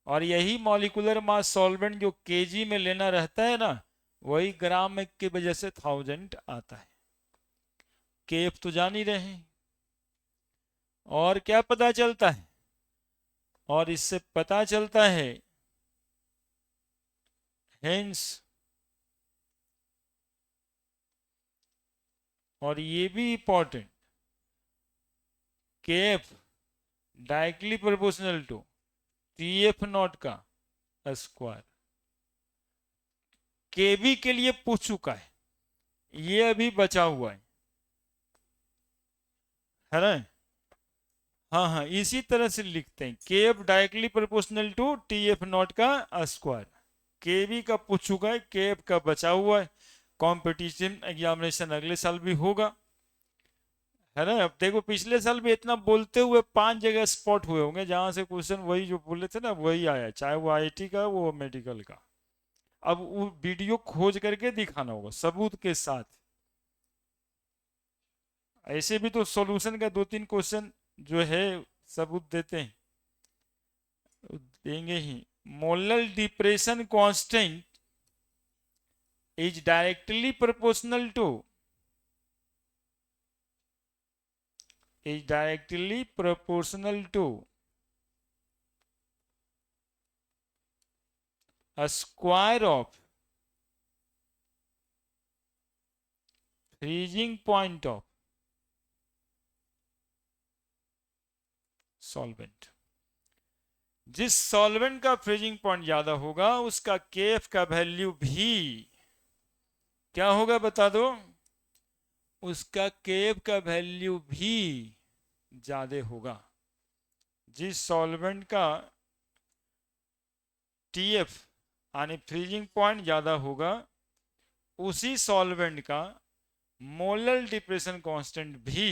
और यही मॉलिक्यूलर मास सॉल्वेंट जो केजी में लेना रहता है ना, वही ग्राम में की वजह से 1000 आता है। केएफ तो जान ही रहे हैं। और क्या पता चलता है, और इससे पता चलता है हेंस, और ये भी important, KF directly proportional to TF naught का स्क्वायर। केवी के लिए पूछ चुका है, ये अभी बचा हुआ है ना। हाँ हाँ, इसी तरह से लिखते हैं, K F directly proportional to T F not का स्क्वायर। के वी का पूछ चुका है, के एफ का बचा हुआ है। कॉम्पिटिशन एग्जामिनेशन अगले साल भी होगा, है ना। अब देखो पिछले साल भी इतना बोलते हुए 5 जगह स्पॉट हुए होंगे जहां से क्वेश्चन वही जो बोले थे ना वही आया, चाहे वो आईआईटी का वो मेडिकल का। अब वो वीडियो खोज करके दिखाना होगा सबूत के साथ। ऐसे भी तो सॉल्यूशन का 2-3 क्वेश्चन जो है सबूत देते हैं, देंगे ही। Molar depression constant is directly proportional to, is directly proportional to a square of freezing point of solvent। जिस सॉल्वेंट का फ्रीजिंग पॉइंट ज्यादा होगा उसका केएफ का वैल्यू भी क्या होगा बता दो, उसका केएफ का वैल्यू भी ज्यादा होगा। जिस सॉल्वेंट का टीएफ यानी फ्रीजिंग पॉइंट ज्यादा होगा उसी सॉल्वेंट का मोलर डिप्रेशन कांस्टेंट भी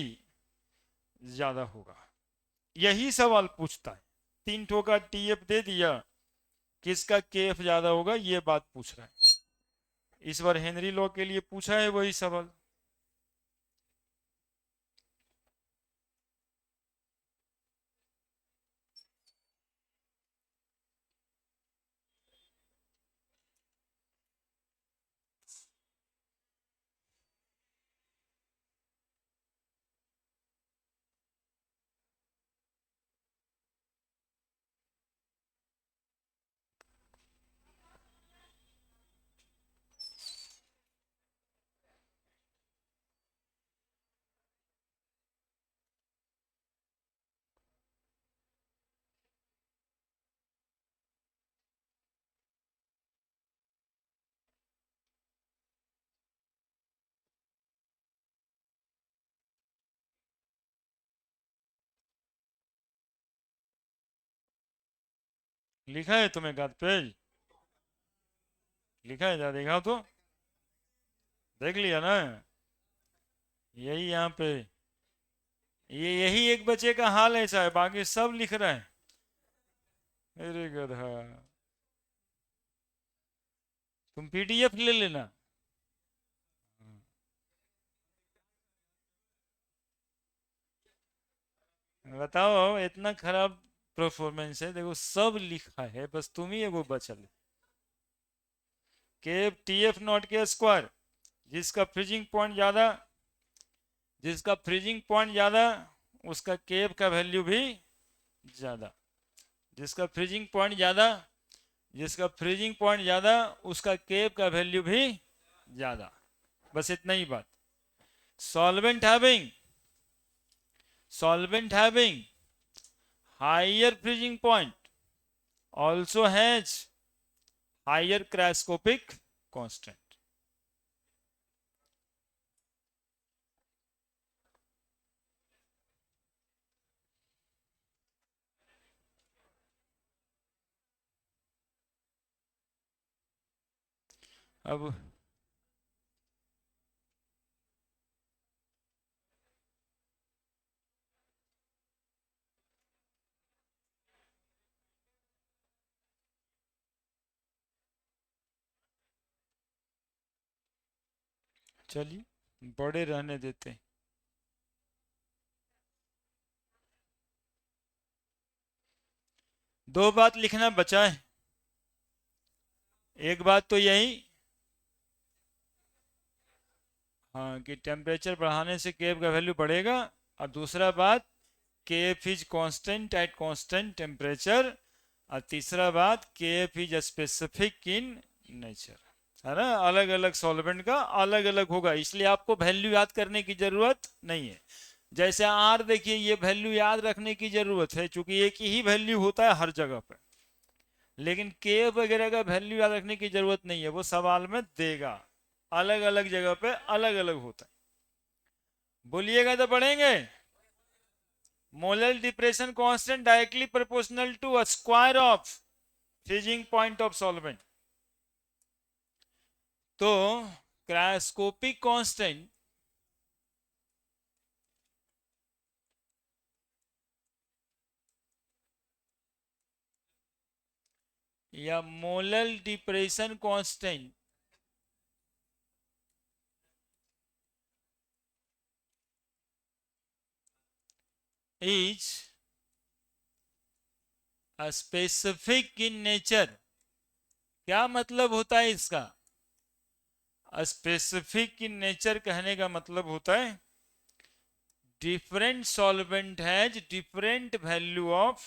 ज्यादा होगा। यही सवाल पूछता है। 3 ठो का टीएफ दे दिया, किसका केएफ ज्यादा होगा ये बात पूछ रहा है। इस बार हेनरी लॉ के लिए पूछा है वही सवाल। लिखा है तुम्हें गाद पेज, लिखा है, जा देखा तो, देख लिया ना। यही यहाँ पे ये यही एक बच्चे का हाल ऐसा है, बाकी सब लिख रहे हैं। अरे गधा, तुम पीडीएफ ले लेना। बताओ इतना खराब परफॉर्मेंस है, देखो सब लिखा है बस तुम ही एगो बचल। के टीएफ नॉट के स्क्वायर, जिसका फ्रीजिंग पॉइंट ज्यादा, जिसका फ्रीजिंग पॉइंट ज्यादा उसका केव का वैल्यू भी ज्यादा। जिसका फ्रीजिंग पॉइंट ज्यादा, जिसका फ्रीजिंग पॉइंट ज्यादा उसका केव का वैल्यू भी ज्यादा। बस इतना ही बात। Solvent having, solvent having higher freezing point also has higher cryoscopic constant। अब चलिए बड़े रहने देते हैं। दो बात लिखना बचा है। एक बात तो यही, हाँ, कि टेम्परेचर बढ़ाने से केएफ का वैल्यू बढ़ेगा, और दूसरा बात KF is constant at constant temperature, और तीसरा बात KF is specific in nature, है ना। अलग अलग सॉल्वेंट का अलग अलग होगा, इसलिए आपको वैल्यू याद करने की जरूरत नहीं है। जैसे आर, देखिए ये वैल्यू याद रखने की जरूरत है क्योंकि एक ही वैल्यू होता है हर जगह पर, लेकिन के वगैरह का वैल्यू याद रखने की जरूरत नहीं है, वो सवाल में देगा, अलग अलग जगह पे अलग अलग होता है। बोलिएगा तो पढ़ेंगे। Molar depression constant directly proportional to a square of freezing point of solvent. तो क्रायोस्कोपिक कांस्टेंट या molar depression constant is specific in nature. क्या मतलब होता है इसका? स्पेसिफिक इन नेचर कहने का मतलब होता है different solvent has different value of,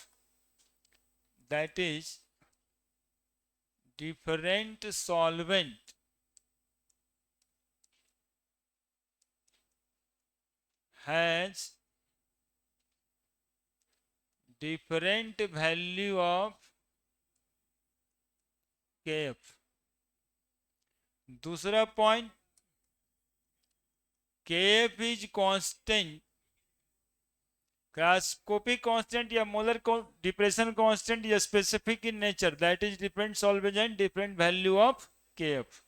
that is different solvent has different value of kf। दूसरा point, kf is constant, cryoscopic constant या मोलर डिप्रेशन कांस्टेंट या specific in nature, that is different solvent different value of kf।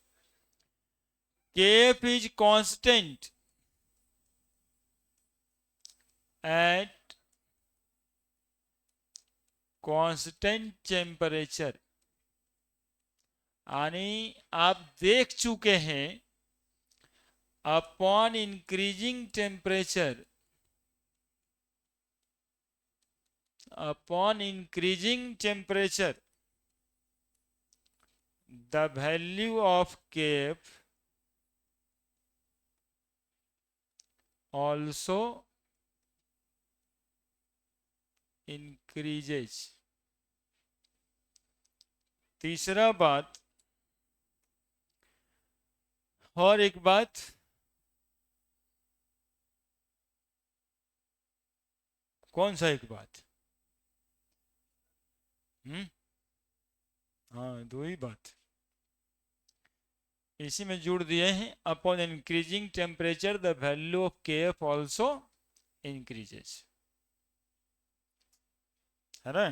kf is constant at constant temperature, यानी आप देख चुके हैं upon increasing temperature, upon increasing temperature the value of kf also increases। तीसरा बात, और एक बात, कौन सा एक बात? हाँ, दो ही बात इसी में जोड़ दिए हैं। Upon increasing temperature the value of kf also increases, है ना।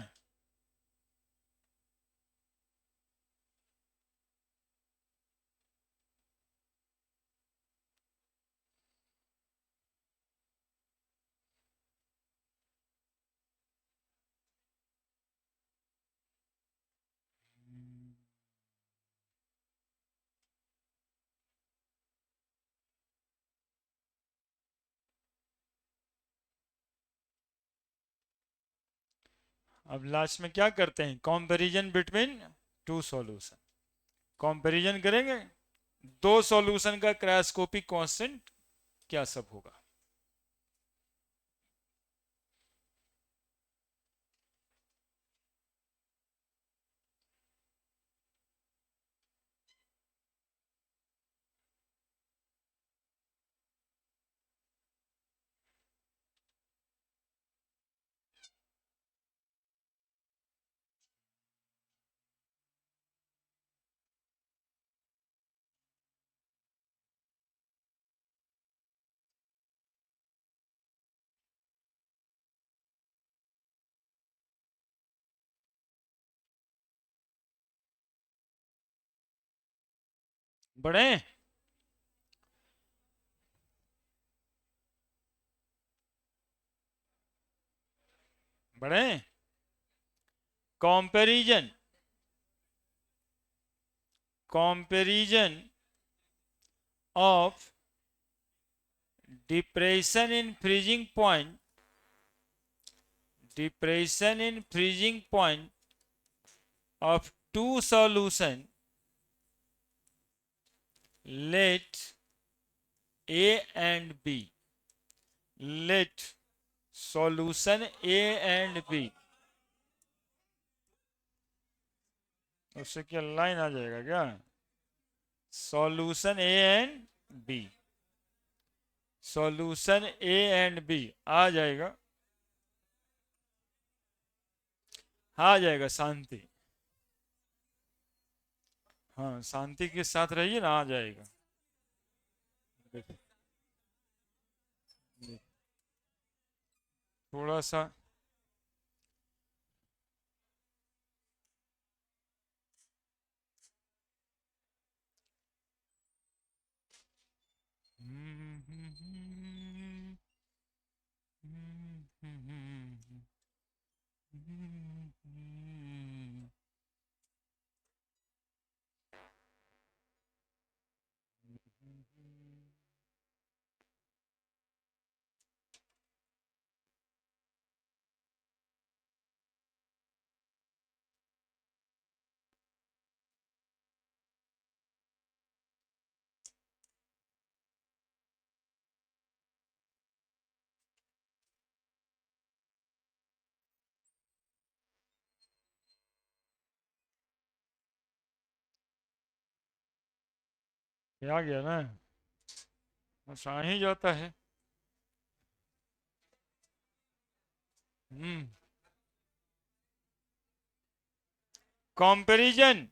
अब लास्ट में क्या करते हैं? Comparison between two solution. Comparison करेंगे दो सॉल्यूशन का क्रायोस्कोपिक कांस्टेंट क्या सब होगा। बढ़े? बढ़े? Comparison, comparison of depression in freezing point, depression in freezing point of two solution, let A and B, let solution A and B, उससे क्या लाइन आ जाएगा क्या? Solution A and B, solution A and B आ जाएगा, आ जाएगा शांति। हाँ, शांति के साथ रहिए ना, आ जाएगा। थोड़ा सा आ गया ना, बस आ ही जाता है। Comparison,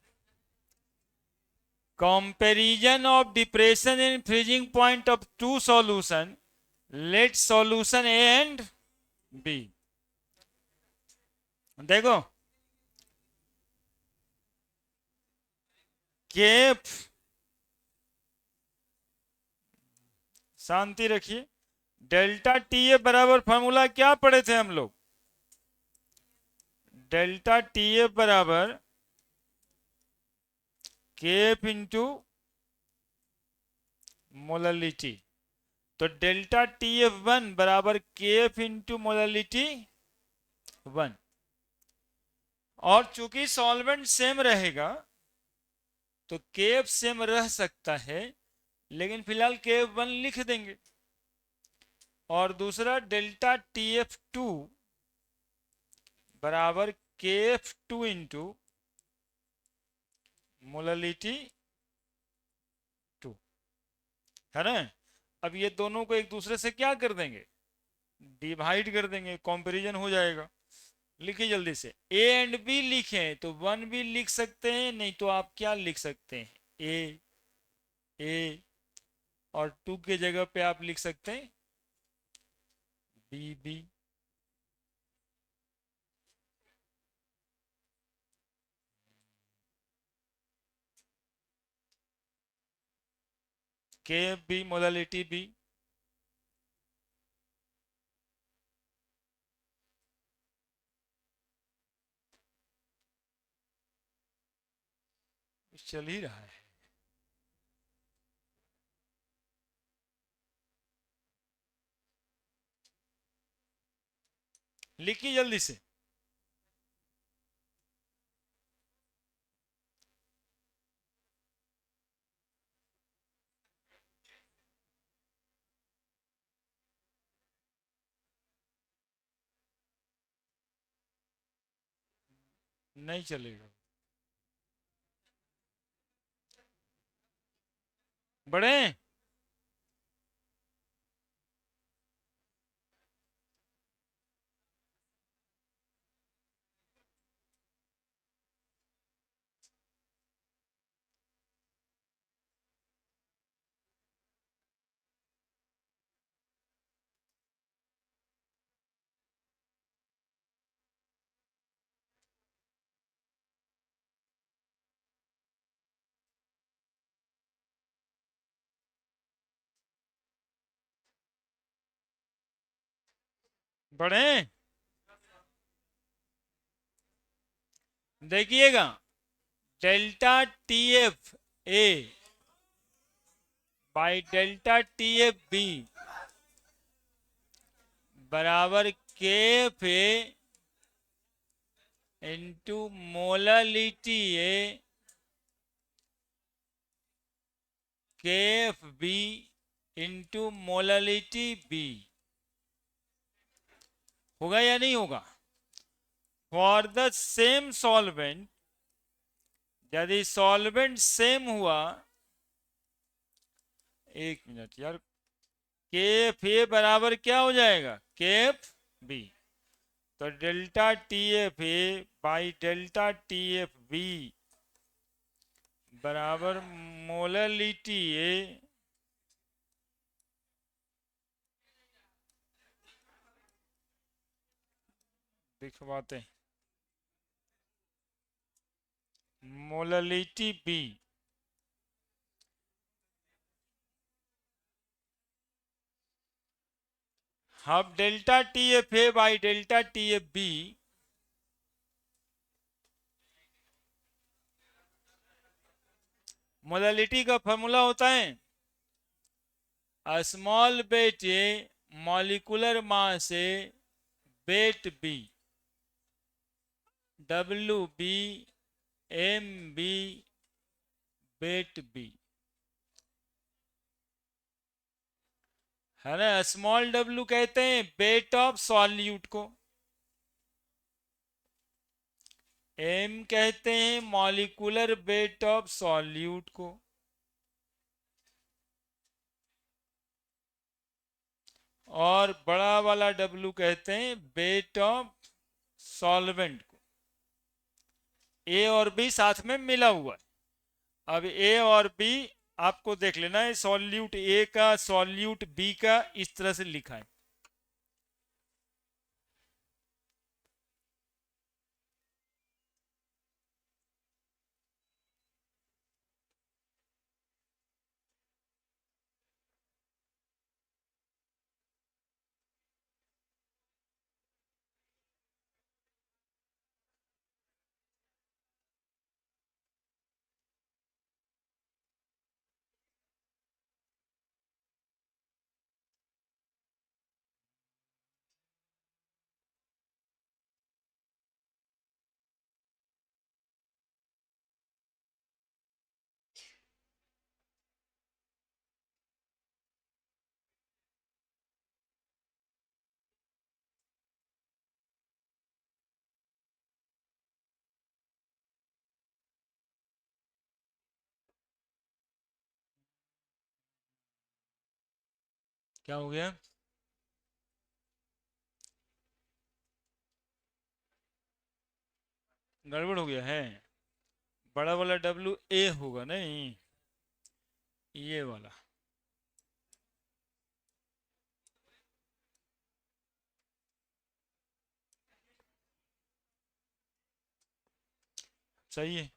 comparison of depression and freezing point of two solution, let solution A and B। देखो केफ, शांति रखिए, डेल्टा टी ए बराबर फॉर्मूला क्या पढ़े थे हम लोग? डेल्टा टी ए बराबर केफ इंटू मोलालिटी, तो डेल्टा टी एफ वन बराबर केफ इंटू मोलालिटी वन, और चूंकि सॉल्वेंट सेम रहेगा तो केफ सेम रह सकता है, लेकिन फिलहाल केफ वन लिख देंगे। और दूसरा डेल्टा टी एफ टू बराबर K F two into molality two, है ना? अब ये दोनों को एक दूसरे से क्या कर देंगे? डिवाइड कर देंगे, कंपैरिजन हो जाएगा। लिखिए जल्दी से, ए एंड बी लिखें तो वन भी लिख सकते हैं, नहीं तो आप क्या लिख सकते हैं? ए और टू के जगह पे आप लिख सकते हैं बी। के बी मोलालिटी बी, चल ही रहा है। लिखिए जल्दी से, नहीं चलेगा। बढ़े, बढ़े, देखिएगा, delta T F A by delta T F B बराबर K F A into molality A K F B into molality B. होगा या नहीं होगा? फॉर द सेम सॉल्वेंट, यदि सॉल्वेंट सेम हुआ, एक मिनट यार, के एफ ए बराबर क्या हो जाएगा? K F B. तो delta T F A by delta T F B बराबर मोलरिटी ए दिखवाते हैं, मोलरिटी बी। अब delta T F A by delta T F B molarity का फॉर्मूला होता है small weight A molecular mass A weight B, W B M B weight B, है ना। Small W कहते हैं बेट ऑफ सॉल्यूट को, M कहते हैं मॉलिकुलर बेट ऑफ सॉल्यूट को, और बड़ा वाला डब्ल्यू कहते हैं बेट ऑफ सॉल्वेंट को। ए और बी साथ में मिला हुआ है। अब ए और बी आपको देख लेना है, सॉल्यूट ए का सॉल्यूट बी का इस तरह से लिखा है। क्या हो गया? गड़बड़ हो गया है। बड़ा वाला डब्ल्यू ए होगा नहीं, ये वाला। सही है।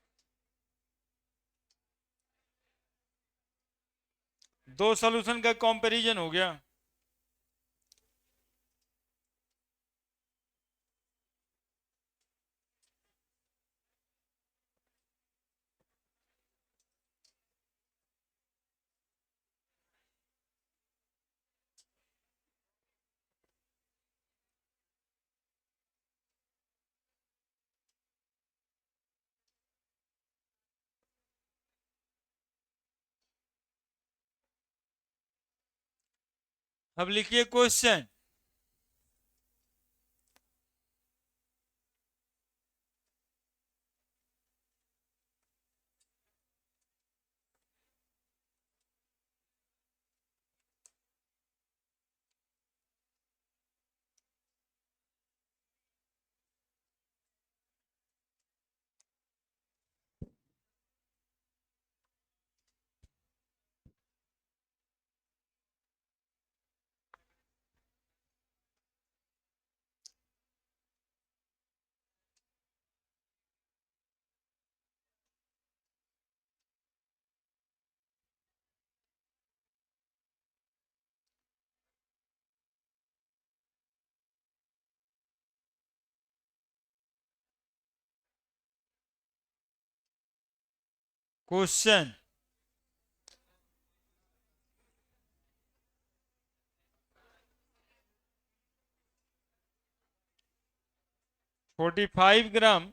दो सॉल्यूशन का कंपैरिजन हो गया। अब लिखिए क्वेश्चन। क्वेश्चन 45 ग्राम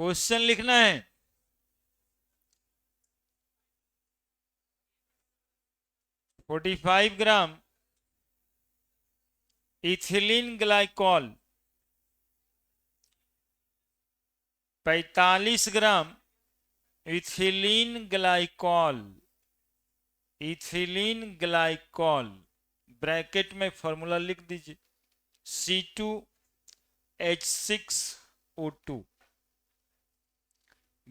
क्वेश्चन लिखना है। Forty 45 gram ethylene glycol, 45 gram ethylene glycol, ethylene glycol, bracket में फॉर्मूला लिख दीजिए C2H6O2,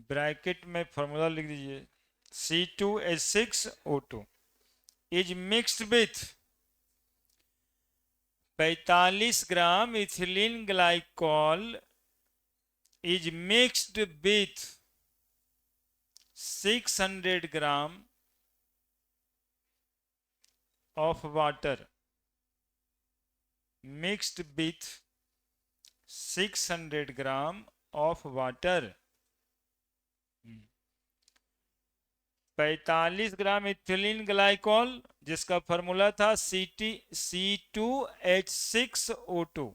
ब्रैकेट में फॉर्मूला लिख दीजिए C2H6O2 is mixed with 45 gram ethylene glycol is mixed with 600 gram of water, mixed with 600 gram of water। 45 gram ethylene glycol जिसका formula था C2H6O2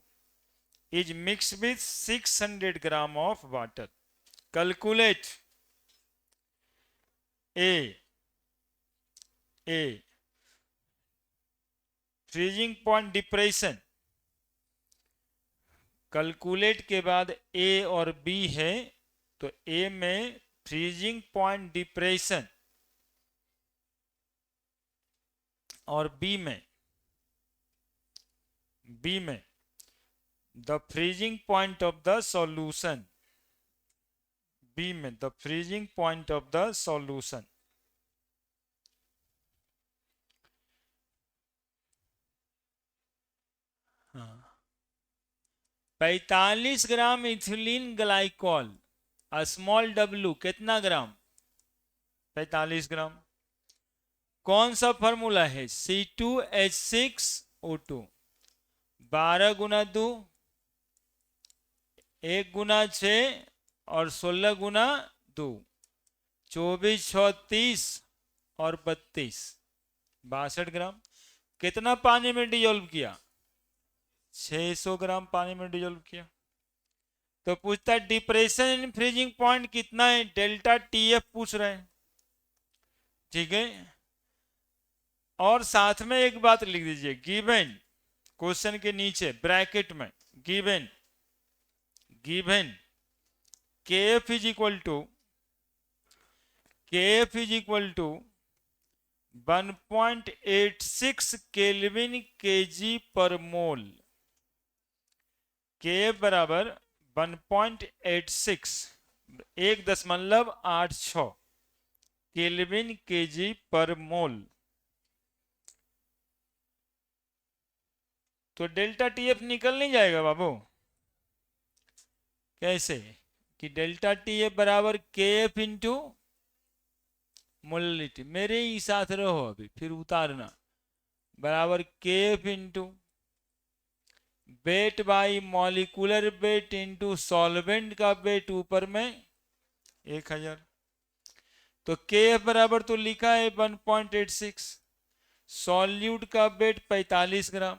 is mixed with 600 gram of water। Calculate A freezing point depression. Calculate के बाद A और B है तो A में freezing point depression और B में the freezing point of the solution, B में the freezing point of the solution. हाँ, 45 gram ethylene glycol small W कितना ग्राम? 45 ग्राम। कौन सा फॉर्मूला है? C2H6O2, 12 गुना 2, 1 गुना 6 और 16 गुना 2, 24 6 30 और 32, 62 ग्राम। कितना पानी में डिजोल्व किया? 600 ग्राम पानी में डिजोल्व किया। तो पूछता है डिप्रेशन इन फ्रीजिंग पॉइंट कितना है? डेल्टा TF पूछ रहे हैं, ठीक है। और साथ में एक बात लिख दीजिए, गिवन क्वेश्चन के नीचे ब्रैकेट में given KF is equal to 1.86 kelvin kg पर मोल। KF बराबर 1.86 1.86 केल्विन केजी पर मोल। तो डेल्टा TF निकल नहीं जाएगा बाबू? कैसे? कि डेल्टा TF बराबर KF इंटू मोलरिटी, मेरे ही साथ रहो अभी फिर उतारना, बराबर KF into weight by molecular weight into solvent का वेट ऊपर में 1000। तो KF बराबर तो लिखा है 1.86, सॉल्यूट का वेट 45 ग्राम,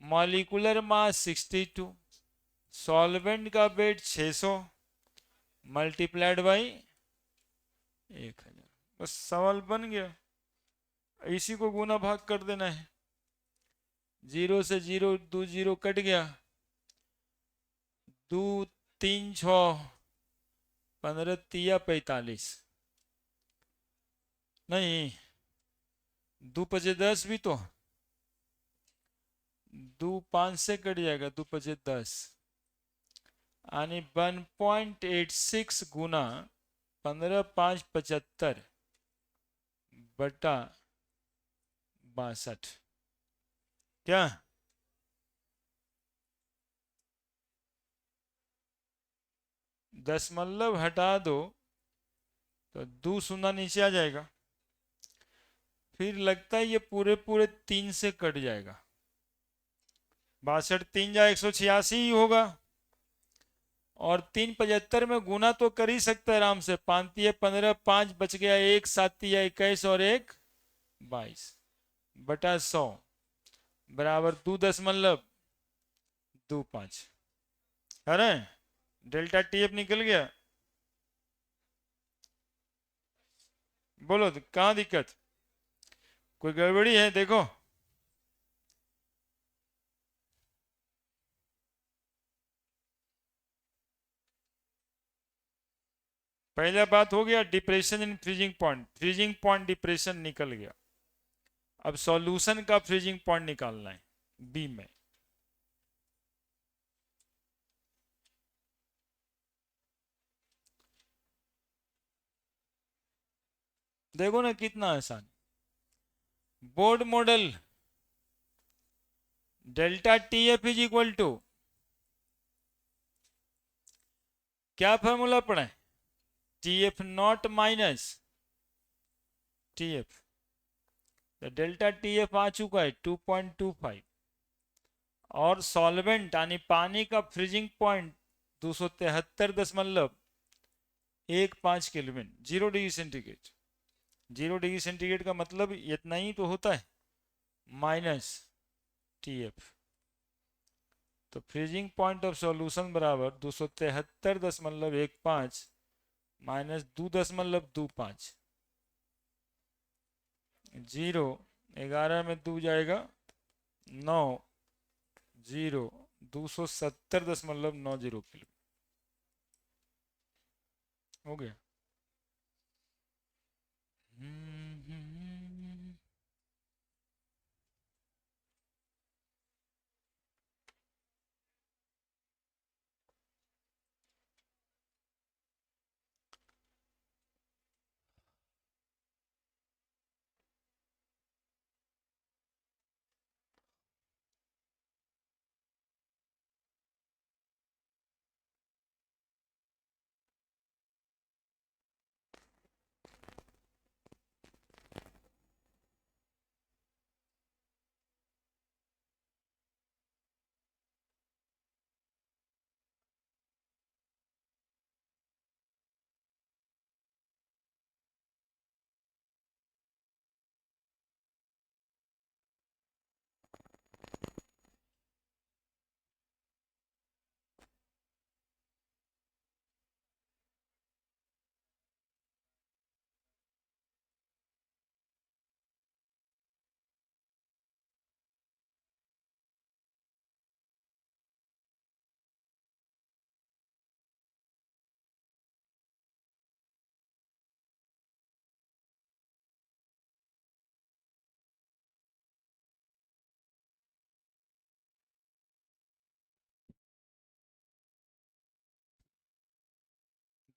मॉलिकुलर मास 62, सॉल्वेंट का वेट 600 मल्टीप्लाइड बाई 1000। बस सवाल बन गया। इसी को गुना भाग कर देना है, 0 से 0 2 0 कट गया, 2 3 6 15 तिया 45, नहीं 2 5 10 भी तो 2 5 से कट जाएगा, 2 5 10 यानी 1.86 गुना 15 5 75 बटा 62। क्या 0.0 हटा दो तो 2 शून्य नीचे आ जाएगा, फिर लगता है ये पूरे 3 से कट जाएगा, 62 3 जा 186 ही होगा। और 3 75 में गुना तो कर ही सकता है आराम से, 5 15 5 बच गया, 1 7 21 और 1 22 बटा 100 बराबर 2.25। अरे डेल्टा टीएफ निकल गया। बोलो तो कहाँ दिक्कत, कोई गड़बड़ी है देखो। पहला बात हो गया depression in freezing point depression निकल गया। अब सॉल्यूशन का फ्रीजिंग पॉइंट निकालना है बी में। देखो ना कितना आसान, board model delta T F is equal to क्या फॉर्मूला पढ़े, T F naught minus T F. तो डेल्टा टी एफ आ चुका है 2.25 और सॉल्वेंट यानी पानी का freezing point 273.15 kelvin, 0 degree centigrade. 0 degree centigrade का मतलब इतना ही तो होता है, माइनस टी एफ। तो फ्रीजिंग पॉइंट ऑफ सॉल्यूशन बराबर 273.15 माइनस 2.25, 0, 11 में 2 जाएगा 9, 0, 270.90 किलो हो गया।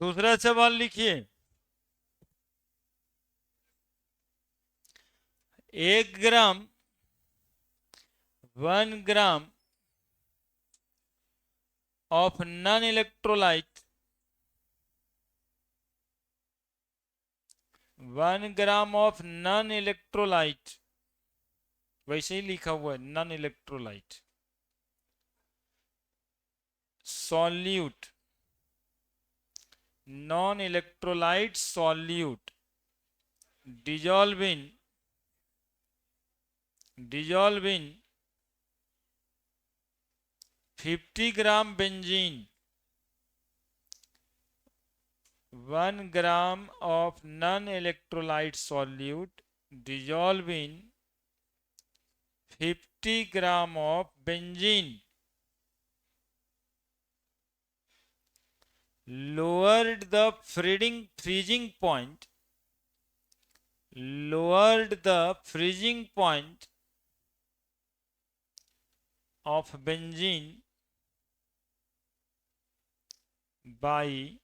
दूसरा सवाल लिखिए, 1 ग्राम 1 ग्राम of non-electrolyte 1 gram of non-electrolyte, वैसे ही लिखा हुआ है non electrolyte, solute, non electrolyte solute dissolve in 50 gram benzene, 1 gram of non-electrolyte solute dissolve in 50 gram of benzene, lowered the freezing point, lowered the freezing point of benzene by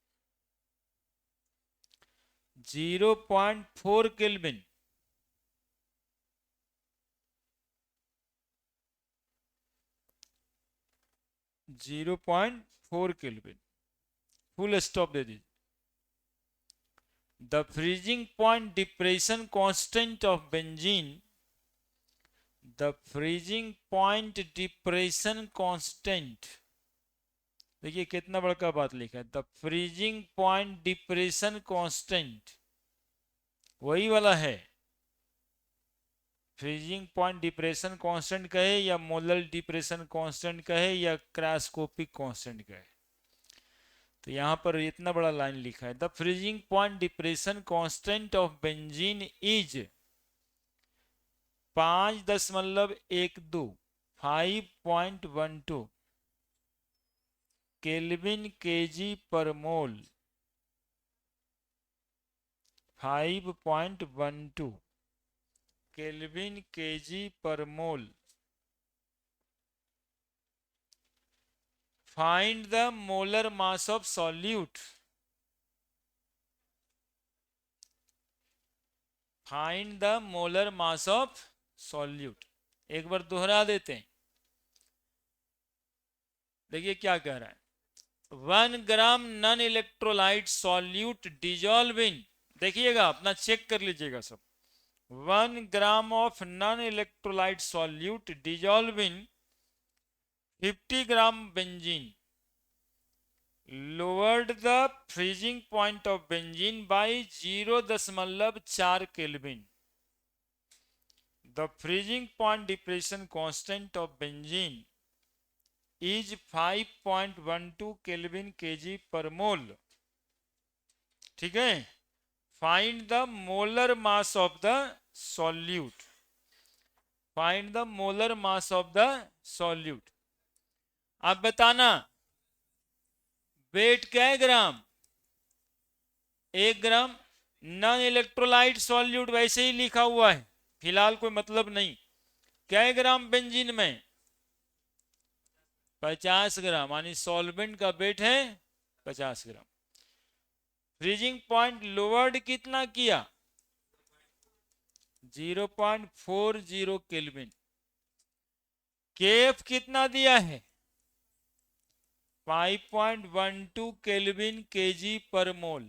0.4 Kelvin, full stop दे दीजिए। The freezing point depression constant of benzene, the freezing point depression constant, देखिए कितना बड़का बात लिखा है, the freezing point depression constant, वही वाला है। फ्रीजिंग पॉइंट डिप्रेशन कांस्टेंट कहे या मोलर डिप्रेशन कांस्टेंट कहे या क्रॉस्कोपिक कांस्टेंट कहे, तो यहाँ पर इतना बड़ा लाइन लिखा है, the freezing point depression constant of benzene is 5.12 5.12 kelvin kg पर मोल 5.12 केल्विन केजी पर mole. Find the molar mass of solute. Find the molar mass of solute. एक बार दोहरा देते हैं, देखिए क्या कह रहा है। 1 ग्राम नॉन इलेक्ट्रोलाइट सॉल्यूट डिजॉल्विंग, देखिएगा अपना चेक कर लीजिएगा सब। 1 gram of non electrolyte solute dissolving 50 gram benzene lowered the freezing point of benzene by 0.4 Kelvin. The freezing point depression constant of benzene is 5.12 Kelvin kg per mole. ठीक है। Find the molar mass of the solute. Find the molar mass of the solute. अब बताना wait क्या है ग्राम, 1 ग्राम। Non electrolyte solute वैसे ही लिखा हुआ है, फिलहाल कोई मतलब नहीं। क्या ग्राम बेंजीन में 50 ग्राम, यानी सॉल्वेंट का वेट है 50 ग्राम। फ्रीजिंग पॉइंट लोवर्ड कितना किया 0.40 केल्विन। केएफ कितना दिया है 5.12 केल्विन केजी पर मोल।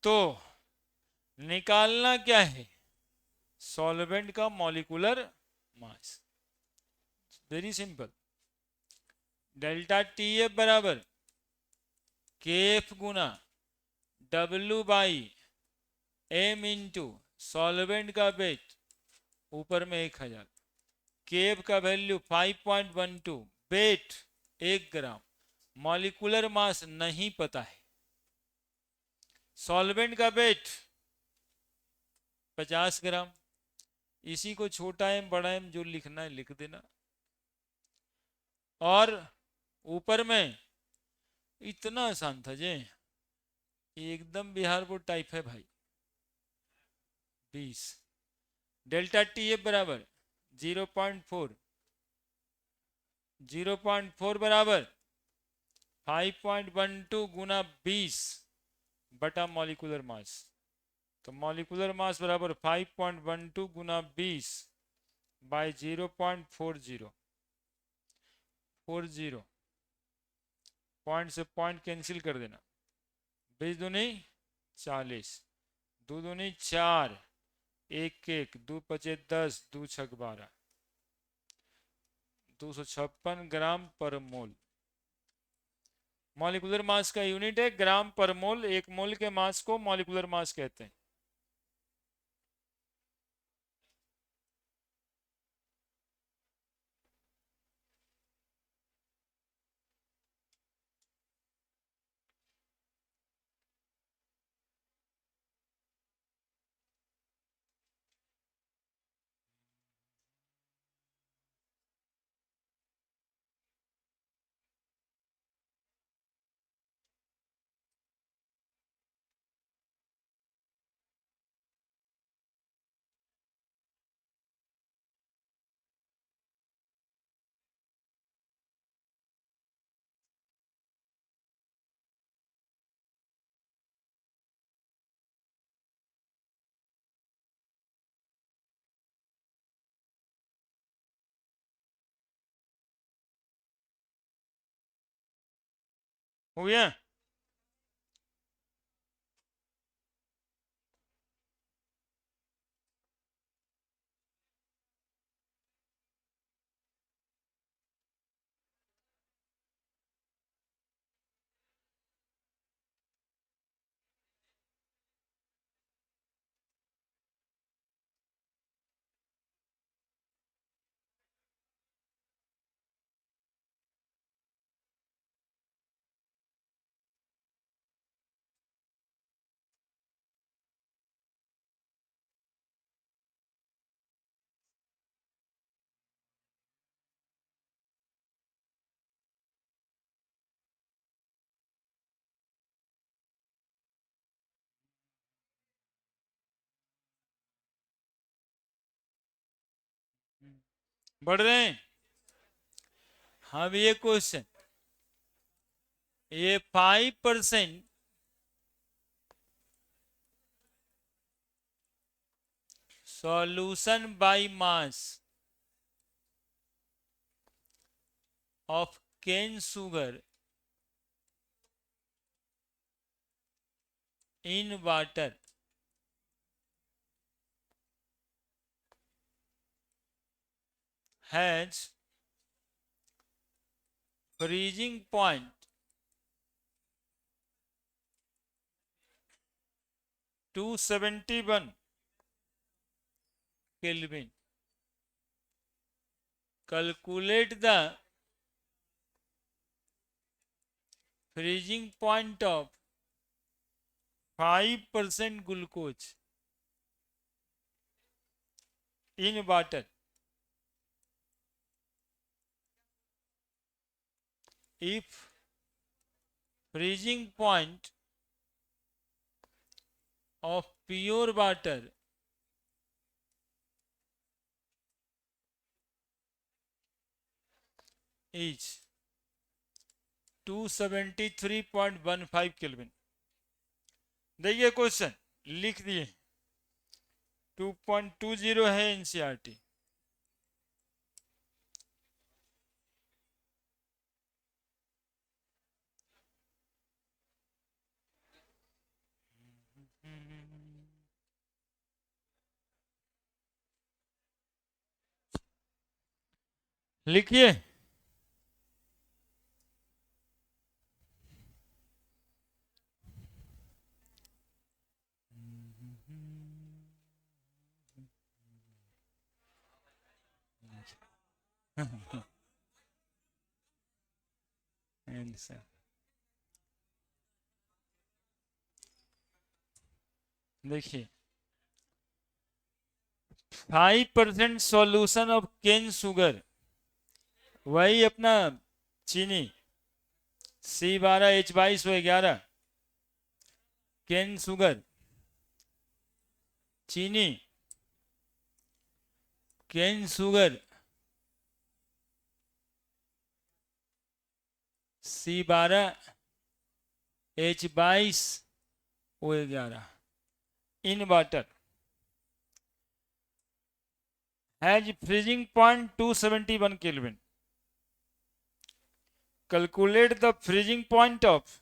तो निकालना क्या है सॉल्वेंट का molecular mass. Very simple, delta T F बराबर के एफ गुना W by M into solvent का वेट ऊपर में 1000, के एफ का value 5.12, weight 1 gram, molecular mass नहीं पता है, सॉल्वेंट का वेट 50 ग्राम। इसी को छोटा एम बड़ा एम जो लिखना है लिख देना। और ऊपर में इतना आसान था जे, एकदम बिहार बोर्ड टाइप है भाई। 20 डेल्टा टी एफ बराबर 0.4, 0.4 बराबर 5.12 गुना 20 बटा मॉलिक्यूलर मास। तो मॉलिक्यूलर मास बराबर 5.12 गुना 20 बाय 0.40। पॉइंट से पॉइंट कैंसिल कर देना, 20 दूनी 40, 2 दूनी 4, 1 1, 2 पचे 10, 2 छक 12, 256 ग्राम पर मोल। मॉलिक्यूलर मास का यूनिट है ग्राम पर मोल। 1 मोल के मास को मॉलिक्यूलर मास कहते हैं। हो गया। बढ़ रहे हैं। अब ये क्वेश्चन, ये 5% solution by mass of cane sugar in water has freezing point 271 Kelvin. Calculate the freezing point of 5% glucose in water if freezing point of pure water is 273.15 kelvin. देखिए क्वेश्चन लिख दिए, 2.20 है एनसीईआरटी। लिखिए, देखिए 5% solution of cane sugar, वही अपना चीनी C12H22O11 cane sugar, चीनी cane sugar C12H22O11 in water has freezing point 271 Kelvin. Calculate the freezing point of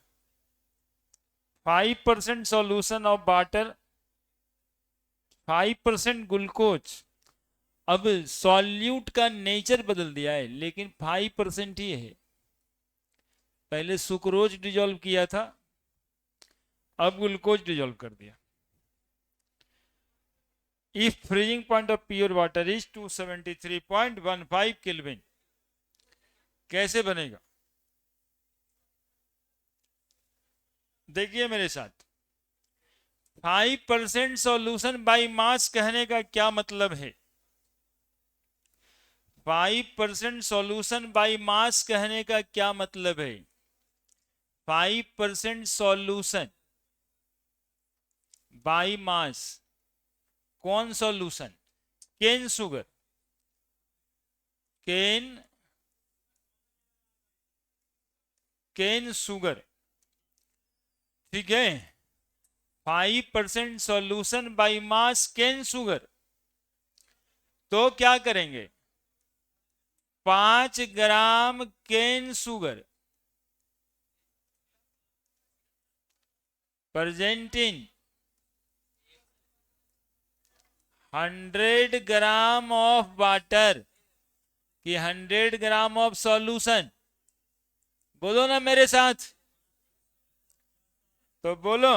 5% solution of water 5% glucose. अब सॉल्यूट का नेचर बदल दिया है, लेकिन 5% ही है। पहले सुक्रोज डिजोल्व किया था, अब ग्लूकोज डिजोल्व कर दिया। If freezing point of pure water is 273.15 kelvin, कैसे बनेगा? देखिए मेरे साथ, 5% सॉल्यूशन बाय मास कहने का क्या मतलब है? 5% सॉल्यूशन बाय मास कहने का क्या मतलब है? 5% सॉल्यूशन बाय मास, कौन solution? Cane sugar, cane sugar, ठीक है। 5% solution by mass cane sugar, तो क्या करेंगे? 5 gram cane sugar presenting 100 gram of water कि 100 ग्राम ऑफ सॉल्यूशन। बोलो ना मेरे साथ, तो बोलो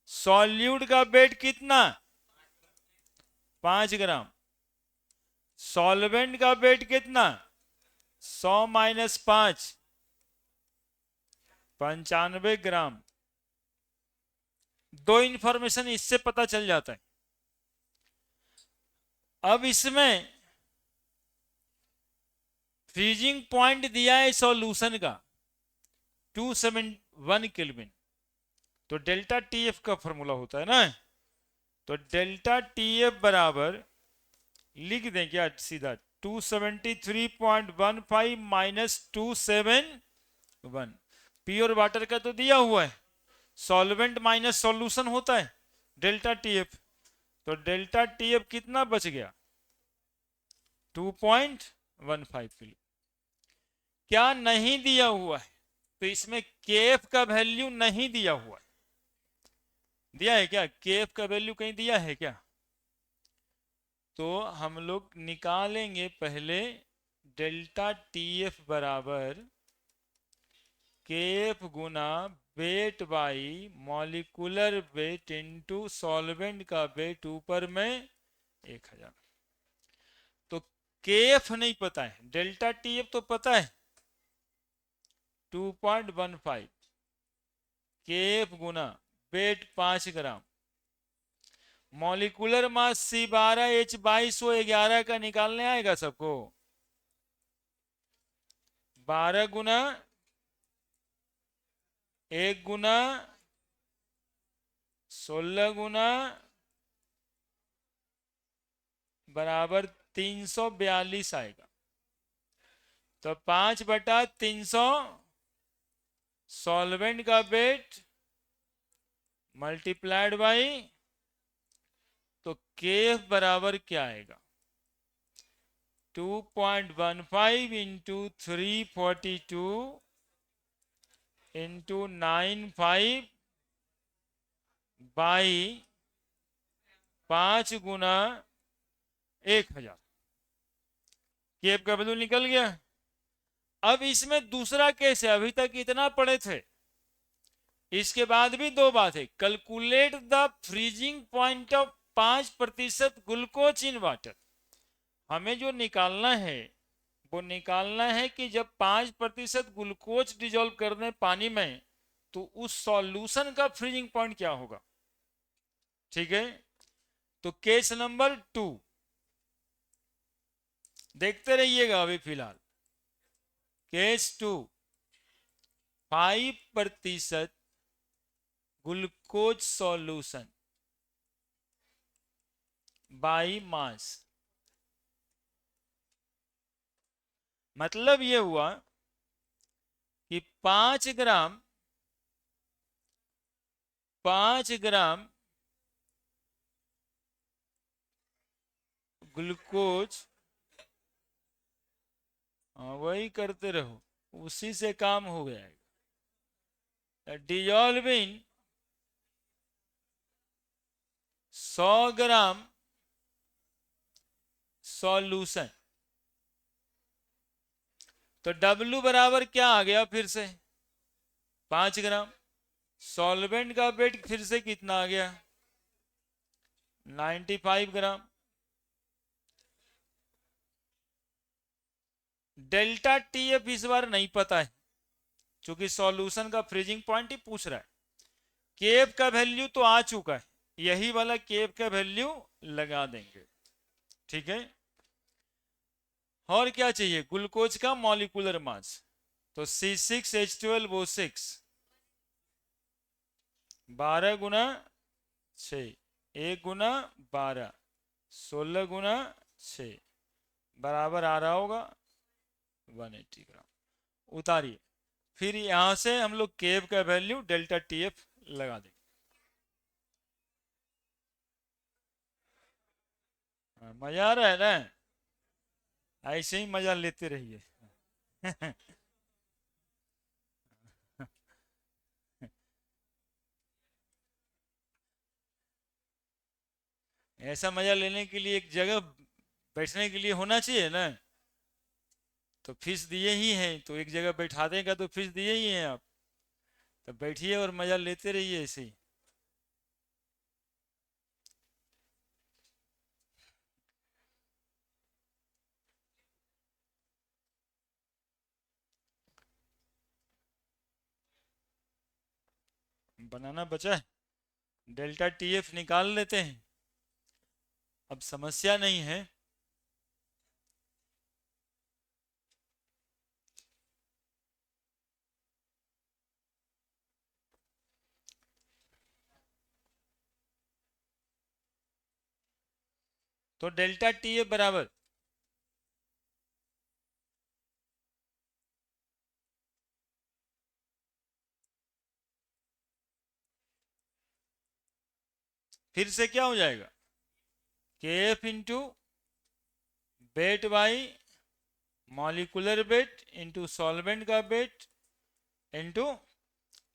सॉल्यूट का वेट कितना? 5 ग्राम। सॉल्वेंट का वेट कितना? 100 माइनस 5, 95 ग्राम। दो इंफॉर्मेशन इससे पता चल जाता है। अब इसमें फ्रीजिंग पॉइंट दिया है सॉल्यूशन का 271 केल्विन, तो डेल्टा टीएफ का फॉर्मूला होता है ना, तो डेल्टा टीएफ बराबर लिख दें क्या सीधा? 273.15 माइनस 271। प्योर वाटर का तो दिया हुआ है, सॉल्वेंट माइनस सॉल्यूशन होता है डेल्टा टीएफ। तो डेल्टा टीएफ कितना बच गया? 2.15 किलो। क्या नहीं दिया हुआ है? तो इसमें केएफ का वैल्यू नहीं दिया हुआ है। दिया है क्या? केएफ का वैल्यू कहीं दिया है क्या? तो हम लोग निकालेंगे पहले डेल्टा टीएफ बराबर KF Guna weight by molecular weight into solvent का वेट ऊपर में 1000। तो केएफ नहीं पता है, डेल्टा टीएफ तो पता है 2.15, केएफ गुना वेट 5 ग्राम, मॉलिकुलर मास C12H2211 का निकालने आएगा सबको। 12 गुना 1 गुना 16 गुना बराबर 342 आएगा। तो 5/300 सॉल्वेंट का वेट मल्टीप्लाइड बाई, तो केएफ बराबर क्या आएगा? 2.15 into 342 into 95 by 5 Guna 1000। KF का वैल्यू निकल गया। अब इसमें दूसरा केस है, अभी तक इतना पढ़े थे, इसके बाद भी दो बात है। Calculate the freezing point of 5% glucose in water. हमें जो निकालना है वो निकालना है कि जब 5% ग्लूकोज डिजोल्व कर दें पानी में तो उस सॉल्यूशन का फ्रीजिंग पॉइंट क्या होगा। ठीक है, तो केस नंबर 2 देखते रहिएगा। अभी फिलहाल case 2, 5% glucose solution by mass. मतलब ये हुआ कि 5 ग्राम ग्लूकोज, वही करते रहो, उसी से काम हो गया। डिजॉल्विंग 100 ग्राम सॉल्यूशन। तो W बराबर क्या आ गया? फिर से 5 ग्राम। सॉल्वेंट का वेट फिर से कितना आ गया? 95 ग्राम। डेल्टा टीएफ इस बार नहीं पता है क्योंकि सॉल्यूशन का फ्रीजिंग पॉइंट ही पूछ रहा है। केएफ का वैल्यू तो आ चुका है, यही वाला केएफ का वैल्यू लगा देंगे। ठीक है, और क्या चाहिए? ग्लूकोज का मॉलिक्यूलर मास। तो C6H12O6 12 गुना 6, 1 गुना 12, 16 गुना 6 बराबर आ रहा होगा 180 ग्राम। उतारिए, फिर यहां से हम लोग केव का वैल्यू डेल्टा टीएफ लगा देंगे। मजा आ रहा है ना? ऐसे ही मजा लेते रहिए। ऐसा मजा लेने के लिए एक जगह बैठने के लिए होना चाहिए ना। तो फीस दिए ही हैं, तो एक जगह बैठा देगा तो फीस दिए ही हैं आप, तो बैठिए और मजा लेते रहिए ऐसे ही। बनाना बचा है, डेल्टा टीएफ निकाल लेते हैं। अब समस्या नहीं है। तो डेल्टा टीएफ बराबर फिर से क्या हो जाएगा, K F into weight by molecular weight into solvent का वेट इंटू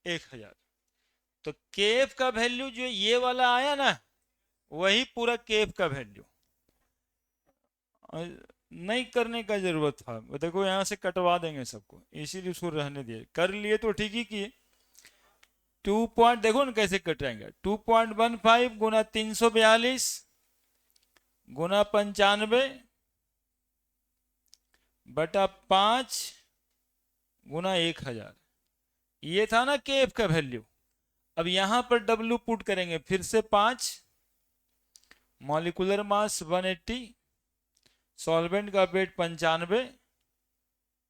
1000। तो के एफ का वैल्यू जो ये वाला आया ना, वही पूरा के एफ का वैल्यू। नहीं करने का जरूरत था, देखो यहां से कटवा देंगे सबको, इसीलिए उसको रहने दिए। कर लिए तो ठीक ही किए। 2 पॉइंट देखो ना कैसे कटाएंगे, 2.15 गुना 342 गुना 95 बटा 5 गुना 1000। ये था ना के एफ का वैल्यू। अब यहां पर डब्ल्यू पुट करेंगे, फिर से 5, मॉलिकुलर मास 180, सॉल्वेंट का वेट 95,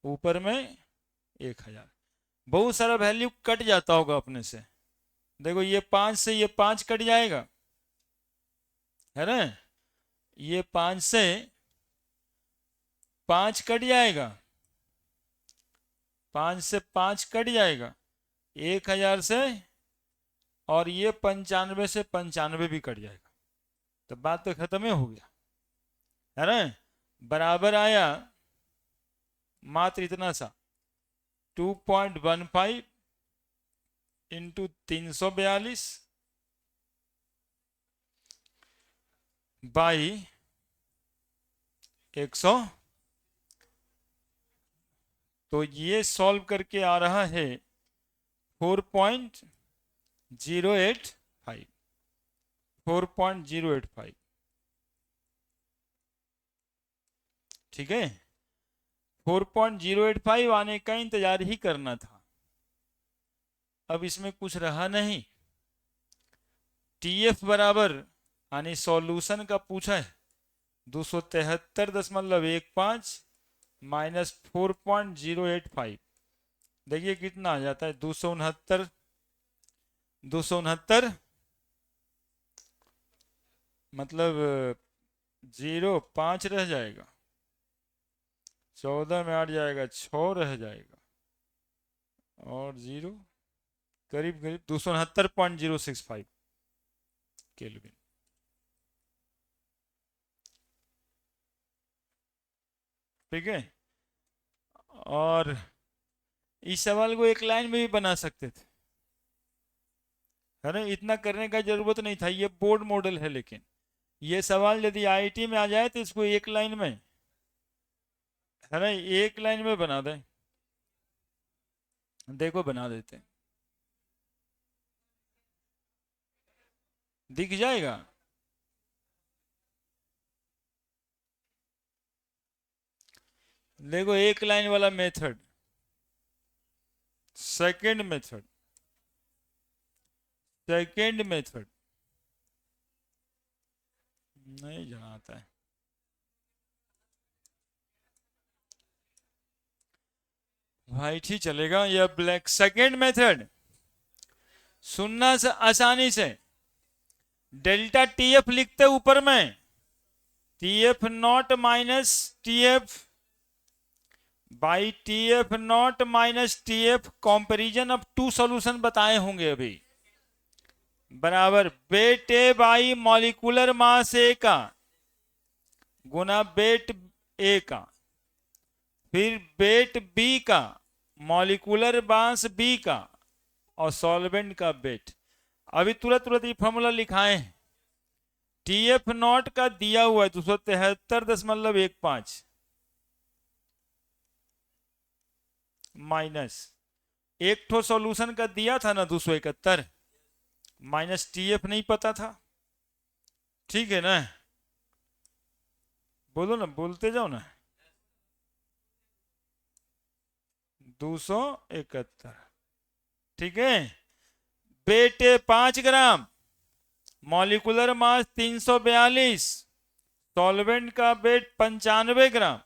ऊपर में 1000। बहुत सारा वैल्यू कट जाता होगा अपने से। देखो ये 5 से ये 5 कट जाएगा, है ना, ये 5 से 5 कट जाएगा, 5 से 5 कट जाएगा, 1000 से, और ये 95 से 95 भी कट जाएगा। तो बात तो खत्म ही हो गया, है ना। बराबर आया मात्र इतना सा, 2.15 इंटू 342 बाई 100। तो ये सॉल्व करके आ रहा है 4.085, 4.085। ठीक है, 4.085 आने का इंतजार ही करना था। अब इसमें कुछ रहा नहीं। टीएफ बराबर, यानी सॉल्यूशन का पूछा है, 273.15 माइनस 4.085। देखिए कितना आ जाता है, 269, 269 मतलब 0.5 रह जाएगा, 14 में 8 जाएगा, 6 रह जाएगा, और 0 करीब करीब 269.065 केल्विन। ठीक है, और इस सवाल को एक लाइन में भी बना सकते थे, है ना, इतना करने का जरूरत नहीं था। ये बोर्ड मॉडल है, लेकिन ये सवाल यदि आईआईटी में आ जाए तो इसको एक लाइन में, है ना, एक लाइन में बना दें। देखो बना देते हैं, दिख जाएगा। देखो एक लाइन वाला method, second method, second method नहीं जनाता है। वाइट ही चलेगा या ब्लैक। सेकंड मेथड सुनना से आसानी से, डेल्टा टीएफ लिखते ऊपर में, T F not minus T F by T F not minus T F, comparison of two solution बताए होंगे अभी, बराबर weight A by molecular mass A का गुना वेट ए का, फिर वेट बी का मॉलिकुलर मास बी का, और सॉल्वेंट का वेट। अभी तुरंत ये फॉर्मूला लिखाए हैं। टीएफ नॉट का दिया हुआ है 273.15 माइनस एक ठो सॉल्यूशन का दिया था ना 271, माइनस टीएफ नहीं पता था। ठीक है ना, बोलो ना, बोलते जाओ ना। 271, ठीक है। वेट 5 ग्राम, मॉलिकुलर मास 342, सॉल्वेंट का वेट 95 ग्राम,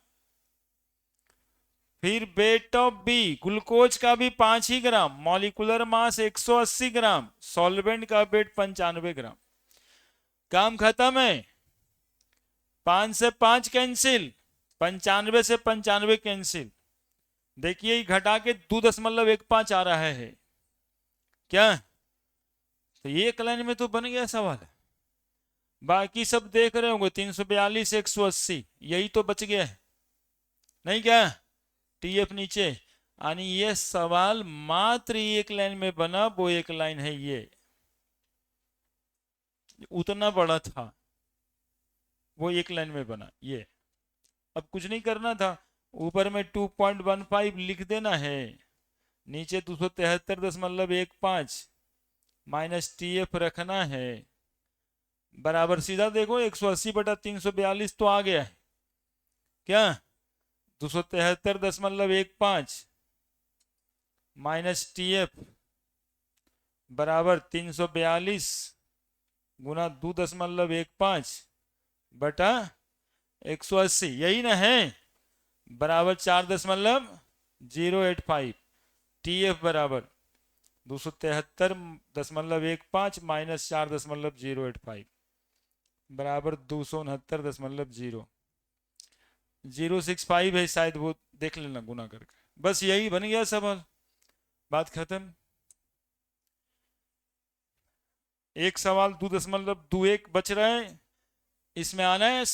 फिर वेट ऑफ बी, ग्लूकोज का भी 5 ही ग्राम, मॉलिकुलर मास 180 ग्राम, सॉल्वेंट का वेट 95 ग्राम। काम खत्म है। 5 से 5 कैंसिल, 95 से 95 कैंसिल। देखिए घटा के 2.15 आ रहा है क्या, तो ये एक लाइन में तो बन गया सवाल। बाकी सब देख रहे होंगे 342 180 यही तो बच गया है नहीं क्या? टीएफ नीचे। यानी ये सवाल मात्र एक लाइन में बना, वो एक लाइन है ये, उतना बड़ा था, वो एक लाइन में बना ये। अब कुछ नहीं करना था, ऊपर में 2.15 लिख देना है, नीचे 273.15 माइनस टीएफ रखना है, बराबर सीधा देखो 180/342 तो आ गया है क्या? 273.15 माइनस टीएफ बराबर 342 गुना 2.15 बटा 180, यही ना है, बराबर 4.085। टीएफ बराबर 273.15 माइनस 4.085 बराबर 269.065 है शायद, वो देख लेना गुना करके। बस यही बन गया सवाल, बात खत्म। एक सवाल 2.21 बच रहा है, इसमें आना है,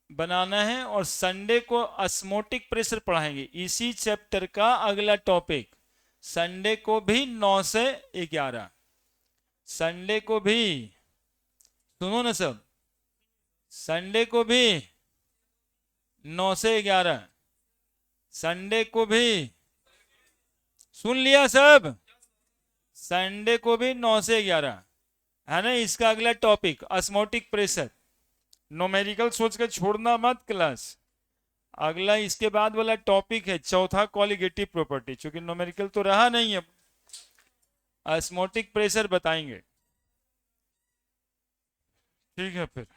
बनाना है, और संडे को ऑस्मोटिक प्रेशर पढ़ाएंगे, इसी चैप्टर का अगला टॉपिक। संडे को भी 9 से 11, संडे को भी, सुनो ना सब, संडे को भी 9 से 11, संडे को भी, सुन लिया सब, संडे को भी 9 से 11 है ना। इसका अगला टॉपिक ऑस्मोटिक प्रेशर, न्यूमेरिकल सोच के छोड़ना मत क्लास। अगला इसके बाद वाला टॉपिक है चौथा क्वालिटेटिव प्रॉपर्टी, क्योंकि न्यूमेरिकल तो रहा नहीं है, ऑस्मोटिक प्रेशर बताएंगे। ठीक है फिर।